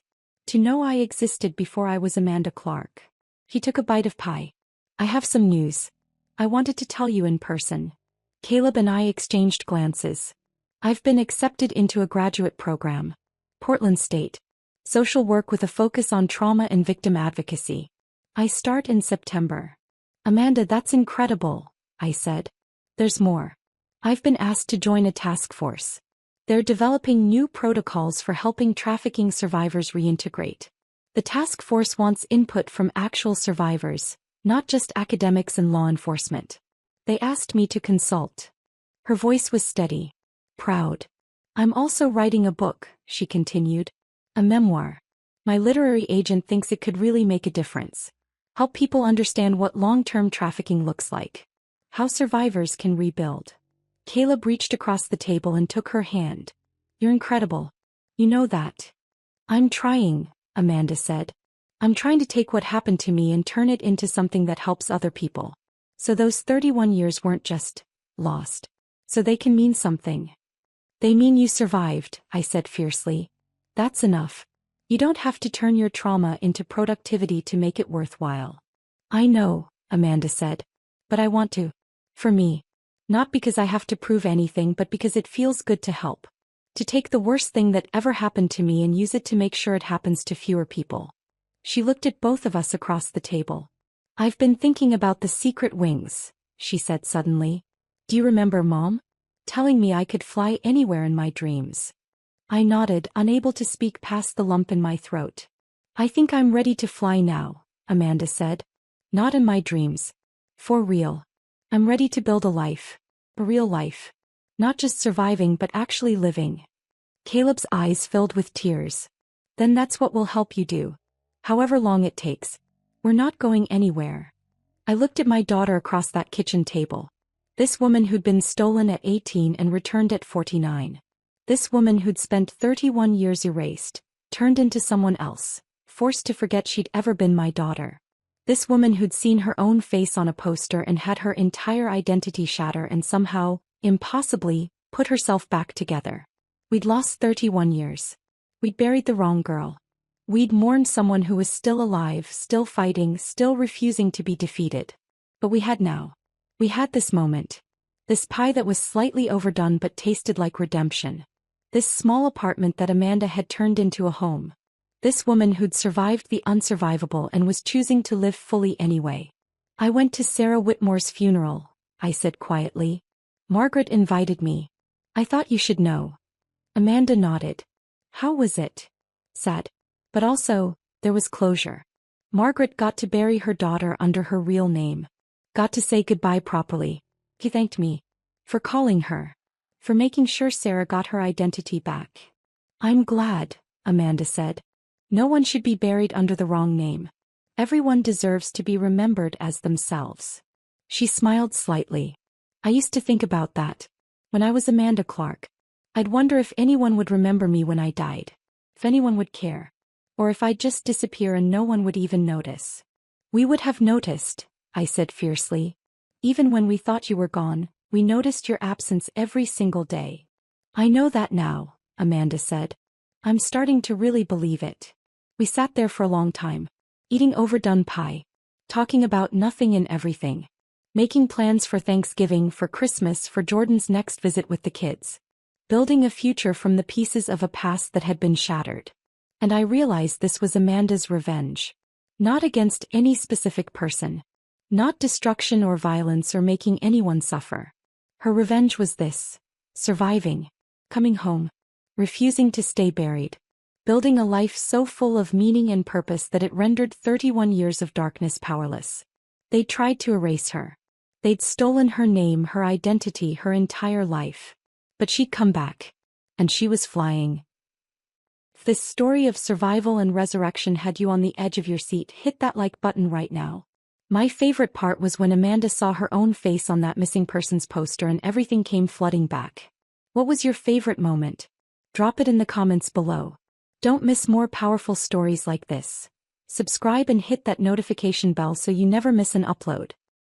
To know I existed before I was Amanda Clark. He took a bite of pie. I have some news. I wanted to tell you in person. Caleb and I exchanged glances. I've been accepted into a graduate program. Portland State. Social work with a focus on trauma and victim advocacy. I start in September. Amanda, that's incredible, I said. There's more. I've been asked to join a task force. They're developing new protocols for helping trafficking survivors reintegrate. The task force wants input from actual survivors, not just academics and law enforcement. They asked me to consult. Her voice was steady. Proud. I'm also writing a book, she continued. A memoir. My literary agent thinks it could really make a difference. Help people understand what long-term trafficking looks like. How survivors can rebuild. Caleb reached across the table and took her hand. You're incredible. You know that. I'm trying, Amanda said. I'm trying to take what happened to me and turn it into something that helps other people. So those 31 years weren't just lost. So they can mean something. They mean you survived, I said fiercely. That's enough. You don't have to turn your trauma into productivity to make it worthwhile. I know, Amanda said. But I want to. For me. Not because I have to prove anything, but because it feels good to help. To take the worst thing that ever happened to me and use it to make sure it happens to fewer people. She looked at both of us across the table. I've been thinking about the secret wings, she said suddenly. Do you remember Mom? Telling me I could fly anywhere in my dreams. I nodded, unable to speak past the lump in my throat. I think I'm ready to fly now, Amanda said. Not in my dreams. For real. I'm ready to build a life. A real life. Not just surviving but actually living. Caleb's eyes filled with tears. Then that's what we'll help you do. However long it takes. We're not going anywhere. I looked at my daughter across that kitchen table. This woman who'd been stolen at 18 and returned at 49. This woman who'd spent 31 years erased, turned into someone else, forced to forget she'd ever been my daughter. This woman who'd seen her own face on a poster and had her entire identity shatter and somehow, impossibly, put herself back together. We'd lost 31 years. We'd buried the wrong girl. We'd mourned someone who was still alive, still fighting, still refusing to be defeated. But we had now. We had this moment. This pie that was slightly overdone but tasted like redemption. This small apartment that Amanda had turned into a home. This woman who'd survived the unsurvivable and was choosing to live fully anyway. I went to Sarah Whitmore's funeral, I said quietly. Margaret invited me. I thought you should know. Amanda nodded. How was it? Sad. But also, there was closure. Margaret got to bury her daughter under her real name. Got to say goodbye properly. He thanked me. For calling her. For making sure Sarah got her identity back. I'm glad, Amanda said. No one should be buried under the wrong name. Everyone deserves to be remembered as themselves. She smiled slightly. I used to think about that. When I was Amanda Clark. I'd wonder if anyone would remember me when I died. If anyone would care. Or if I'd just disappear and no one would even notice. We would have noticed, I said fiercely. Even when we thought you were gone, we noticed your absence every single day. I know that now, Amanda said. I'm starting to really believe it. We sat there for a long time. Eating overdone pie. Talking about nothing and everything. Making plans for Thanksgiving, for Christmas, for Jordan's next visit with the kids. Building a future from the pieces of a past that had been shattered. And I realized this was Amanda's revenge. Not against any specific person. Not destruction or violence or making anyone suffer. Her revenge was this. Surviving. Coming home. Refusing to stay buried. Building a life so full of meaning and purpose that it rendered 31 years of darkness powerless. They'd tried to erase her. They'd stolen her name, her identity, her entire life. But she'd come back. And she was flying. If this story of survival and resurrection had you on the edge of your seat, hit that like button right now. My favorite part was when Amanda saw her own face on that missing persons poster and everything came flooding back. What was your favorite moment? Drop it in the comments below. Don't miss more powerful stories like this. Subscribe and hit that notification bell so you never miss an upload.